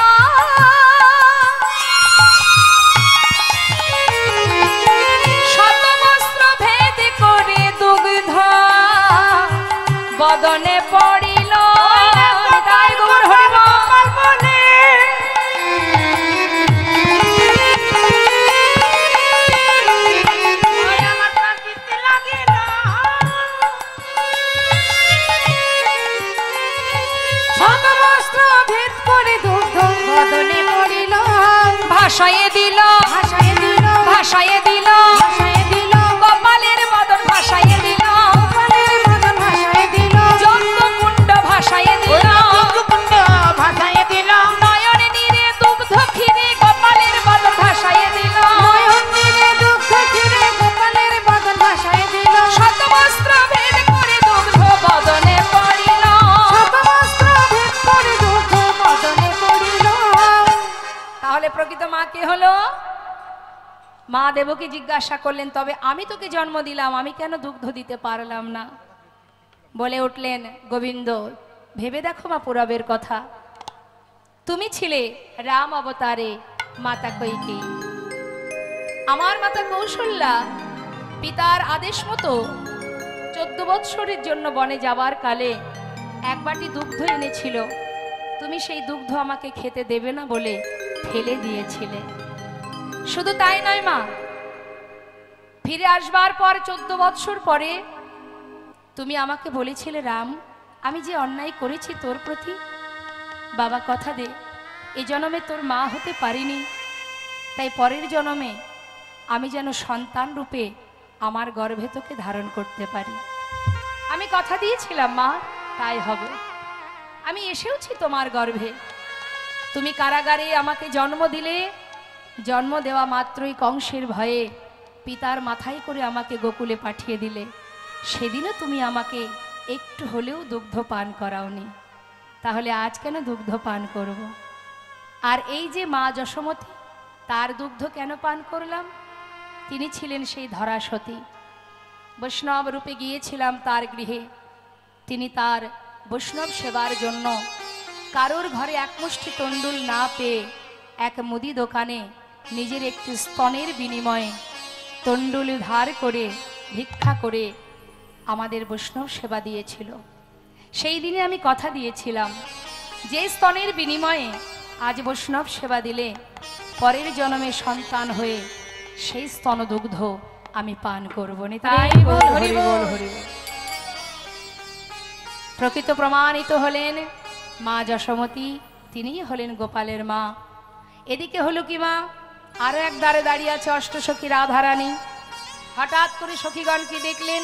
শত বস্ত্র ভেদ করে দুগ্ধ বদনে পড়িল। তাই গৌর হরিবল বলে আমার কাঁদিতে লাগিল, শত বস্ত্র ভেদ করে দুগ্ধ বদনে পড়িল, ভাসায়ে দিল, ভাসায় দিল, ভাসায়ে দিল, ভাসায় দিল, গোপালের বদন ভাসায়ে দিল, গোপালের বদন ভাসায় দিল, যজ্ঞকুণ্ড ভাসায়ে দিল, কুণ্ড ভাসায় দিল, নয়ন নীরে দুগ্ধ ক্ষীরে গোপালের বদন ভাসায়ে দিল, নয়ন নীরে দুগ্ধ ক্ষীরে গোপালের বদন ভাসায় দিল, শত বস্ত্র ভেদ করে দুগ্ধ বদনে পড়িল। শত বস্ত্র ভেদ করে দুগ্ধ বদনে পড়িল। তাহলে প্রকৃত মা কে হলো? মা দেবকী জিজ্ঞাসা করলেন, তবে আমি তোকে জন্ম দিলাম, আমি কেন দুগ্ধ দিতে পারলাম না? বলে উঠলেন, গোবিন্দ ভেবে দেখো মা পুরবের কথা, তুমি ছিলে রাম অবতারে মাতা কৈকেয়ী, আমার মাতা কৌশল্যা পিতার আদেশ মতো 14 বৎসরের জন্য বনে যাবার কালে এক বাটি দুগ্ধ এনেছিল, তুমি সেই দুগ্ধ আমাকে খেতে দেবে না বলে ফেলে দিয়েছিলে। শুধু তাই নয় মা, ফিরে আসবার পর 14 বৎসর পরে তুমি আমাকে বলেছিলে, রাম আমি যে অন্যায় করেছি তোর প্রতি, বাবা কথা দে এ জন্মে তোর মা হতে পারিনি, তাই পরের জন্মে আমি যেন সন্তান রূপে আমার গর্ভে তোকে ধারণ করতে পারি। আমি কথা দিয়েছিলাম মা, তাই হবে। আমি এসেওছি তোমার গর্ভে, তুমি কারাগারে আমাকে জন্ম দিলে, জন্ম দেওয়া মাত্রই কংসের ভয়ে পিতার মাথায় করে আমাকে গোকুলে পাঠিয়ে দিলে, সেদিনও তুমি আমাকে একটু হলেও দুগ্ধ পান করাওনি, তাহলে আজ কেন দুগ্ধ পান করব? আর এই যে মা যশোমতী, তার দুগ্ধ কেন পান করলাম? তিনি ছিলেন সেই ধরাসতী, বৈষ্ণব রূপে গিয়েছিলাম তার গৃহে, তিনি তার বৈষ্ণব সেবার জন্য কারোর ঘরে এক মুষ্টি তণ্ডুল না পেয়ে এক মুদি দোকানে নিজের একটি স্তনের বিনিময়ে তণ্ডুল ধার করে ভিক্ষা করে আমাদের বৈষ্ণব সেবা দিয়েছিল। সেই দিনে আমি কথা দিয়েছিলাম, যে স্তনের বিনিময়ে আজ বৈষ্ণব সেবা দিলে পরের জন্মে সন্তান হয়ে সেই স্তনদুগ্ধ আমি পান করব না। তাই বল হরি বল হরি বল। প্রকৃত প্রমাণিত হলেন মা যশোমতী, তিনিই হলেন গোপালের মা। এদিকে হলো কি মা, আরো এক দ্বারে দাঁড়িয়ে আছে অষ্টসখী রাধারানী। হঠাৎ করে সখীগণ কি দেখলেন?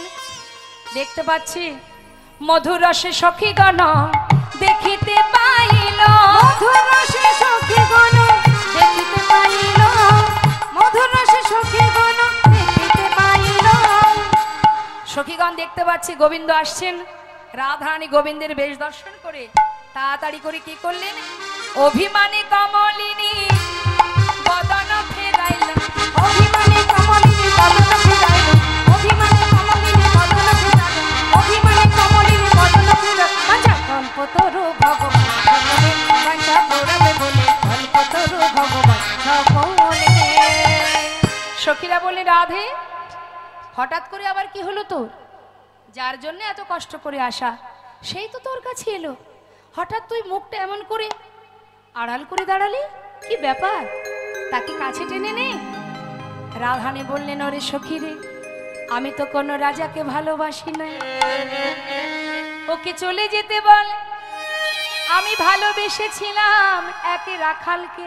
দেখতে পাচ্ছি মধুর রসে সখীগণ দেখিতে পাইল, মধুর রসে সখীগণ দেখিতে পাইল, মধুর রসে সখীগণ দেখিতে পাইল। সখীগণ দেখতে পাচ্ছি গোবিন্দ আসছেন, রাধারানী গোবিন্দের বেশ দর্শন করে তাড়াতাড়ি করে কি করলেন? অভিমানী কমলিনী বদন ফেরাইল, অভিমানে কমলিনী বদন ফেরাইল, অভিমানে কমলিনী বদন ফেরাইল, অভিমানে কমলিনী বদন ফেরাইল। আচ্ছা কল্পতরু রাধে, হঠাৎ করে আবার কি হলো তোর? যার জন্য এত কষ্ট করে আসা সেই তো তোর কাছে এলো, হঠাৎ তুই মুখটা এমন করে আড়াল করে দাঁড়ালি, কি ব্যাপার? তাকে কাছে টেনে নে। রাধারানী বললেন, ওরে সখী রে, আমি তো কোনো রাজাকে ভালোবাসি না, ওকে চলে যেতে বল। আমি ভালোবেসেছিলাম এক রাখালকে,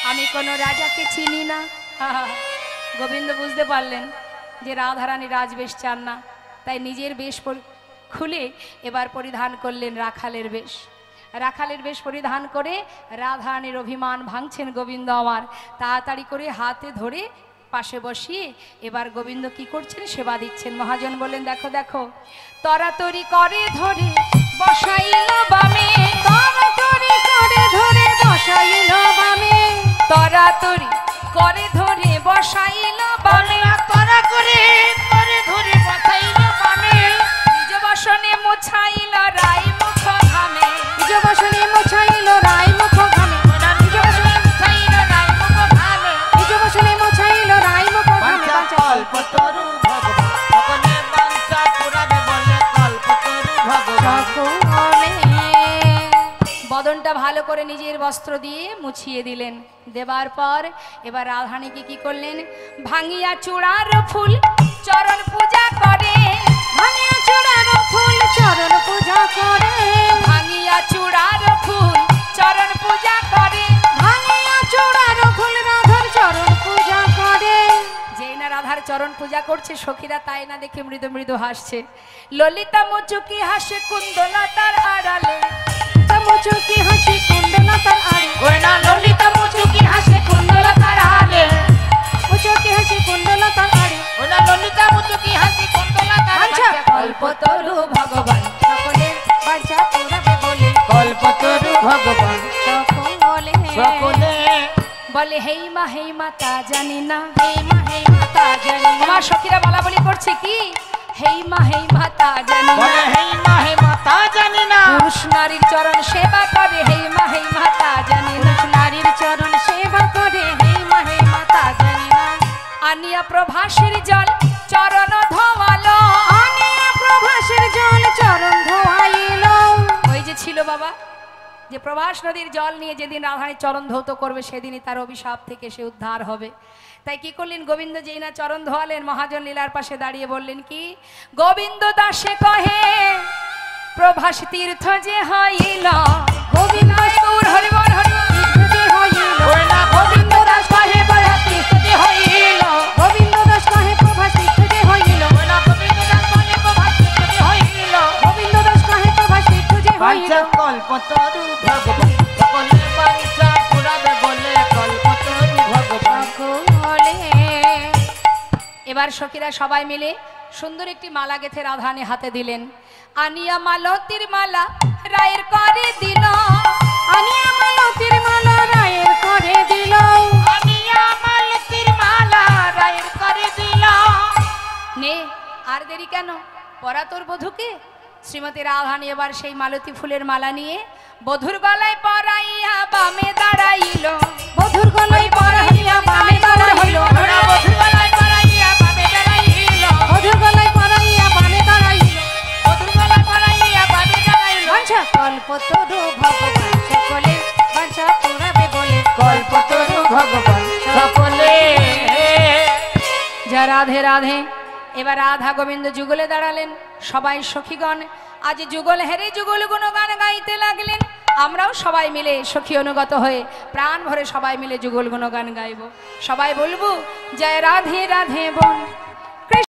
আমি কোনো রাজাকে চিনি না। গোবিন্দ বুঝতে পারলেন যে রাধারানী রাজবেশ চান না, তাই নিজের বেশ খুলে এবার পরিধান করলেন রাখালের বেশ। রাখালের বেশ পরিধান করে রাধারানীর অভিমান ভাঙছেন গোবিন্দ আমার। তাড়াতাড়ি করে হাতে ধরে পাশে বসিয়ে এবার গোবিন্দ কি করছেন? সেবা দিচ্ছেন। মহাজন বললেন, দেখো দেখো, তরাতরি করে ধরে বসাইল বামে, তরাতরি করে ধরে বসাইল বামে, তরাতরি করে ধরে বসাইল বামে, তরা করে করে ধরে বসাইল বামে, নিজ বসনে মোছাইল রাই মুখ ঘামে, নিজ বসনে মোছাইল রায় মুখ ঘামে, নিজ বসনে মোছাইল রায় মুখ ঘামে, নিজ বসনে মোছাইল রায় মুখ ঘামে। কল্পতরু ভগবান সকলে বাঞ্ছা পুরাবে বলে কল্পতরু ভগবান। বদনটা ভালো করে নিজের বস্ত্র দিয়ে মুছিয়ে দিলেন। দেবার পর এবার রাধারানীকে কি করলেন? ভাঙিয়া চূড়ার ফুল চরণ পূজা করে, ভাঙিয়া চূড়ার ফুল চরণ পূজা করে, ভাঙিয়া চূড়ার ফুল চরণ পূজা করে, ভাঙিয়া চূড়ার ফুল রাধার চরণ পূজা করে। যেই না রাধার চরণ পূজা করছে, সখীরা তাই না দেখে মৃদু মৃদু হাসছে। ললিতা মুচুকি হাসে কুন্দলতার আড়ালে, মুচুকি হাসি কুণ্ডলতার আড়ে, ওনা ললিতা মুচুকি হাসে কুণ্ডলতার আড়ে, মুচুকি হাসি কুণ্ডলতার আড়ে। ওনা ললিতা মুচুকি হাসি কুণ্ডলতার আচ্ছা, আড়ে, কল্পতরু ভগবান সকলের বাঞ্ছা পুরাবে বলে, কল্পতরু ভগবান সকলে সকলে বলে, হেই মা তা জানি না, হে মা তা জানি না। আমার সখীরা বলা বলি করছে কি, হেই মা তা জানি না। বলে হেই মা তা জানি না, পুরুষ নারীর চরণ সেবা করে, হেই মা তা জানি না। পুরুষ নারীর চরণ সেবা করে, হে মা তা জানি না। আনিয়া প্রভাসের জল চরণ ধোয়ালো, আনিয়া প্রভাসের জল চরণ ধোয়াইল। ওই যে ছিল বাবা, যে প্রভাস নদীর জল নিয়ে যেদিন রাধারানীর চরণ ধৌত করবে সেদিনই তার অভিশাপ থেকে সে উদ্ধার হবে। তাই কি করলেন গোবিন্দ? যেই না চরণ ধোয়ালেন, মহাজন লীলার পাশে দাঁড়িয়ে বললেন কি, গোবিন্দ দাসে কহে প্রভাস তীর্থ যে হইল, গোবিন্দ গৌর হরিবল হরিবল যে হইল, ওনা গোবিন্দ দাস কহে প্রভাস তীর্থ যে হইল, গোবিন্দ দাস কহে প্রভাস তীর্থ যে হইল, ওনা গোবিন্দ দাস কহে প্রভাস তীর্থ যে হইল, গোবিন্দ দাস কহে প্রভাস তীর্থ যে হইল। বাঞ্ছা কল্পতরু ভগবান সকলে বাঞ্ছা পুরাবে বলে কল্পতরু ভগবান। সকলে এবার সখীরা সবাই মিলে সুন্দর একটি মালা গেথে রাধারানী হাতে দিলেন। আনিয়া মালতীর মালা রায়ের করে দিল, আনিয়া মালতীর মালা রায়ের করে দিল, আমি আমার লতির মালা রায়ের করে দিল। নে আর দেরি কেন, পরা তোর বধূকে। শ্রীমতী রাধারানী এবার সেই মালতী ফুলের মালা নিয়ে বধূর গলায় পরাইয়া বামে দাঁড়াইল, বধুর গলায় পরাইয়া বামে দাঁড়াইল, ওনা বধূ গলায় পরাইয়া বামে দাঁড়াইল, বধুর গলায় পরাইয়া বামে দাঁড়াইল। বধূ গলায় পরাইয়া বামে দাঁড়াইল, বাঞ্ছা কল্পতরু ভগবান সকলে বাঞ্ছা পুরাবে বলে, কল্পতরু ভগবান সকলে যা রাধে রাধে। এবার রাধা গোবিন্দ যুগলে দাঁড়ালেন। সবাই সখীগণ আজ যুগল হেরে যুগল গুণগান গাইতে লাগলেন। আমরাও সবাই মিলে সখী অনুগত হয়ে প্রাণ ভরে সবাই মিলে যুগল গুণগান গাইব। সবাই বলবো, জয় রাধে রাধে বল।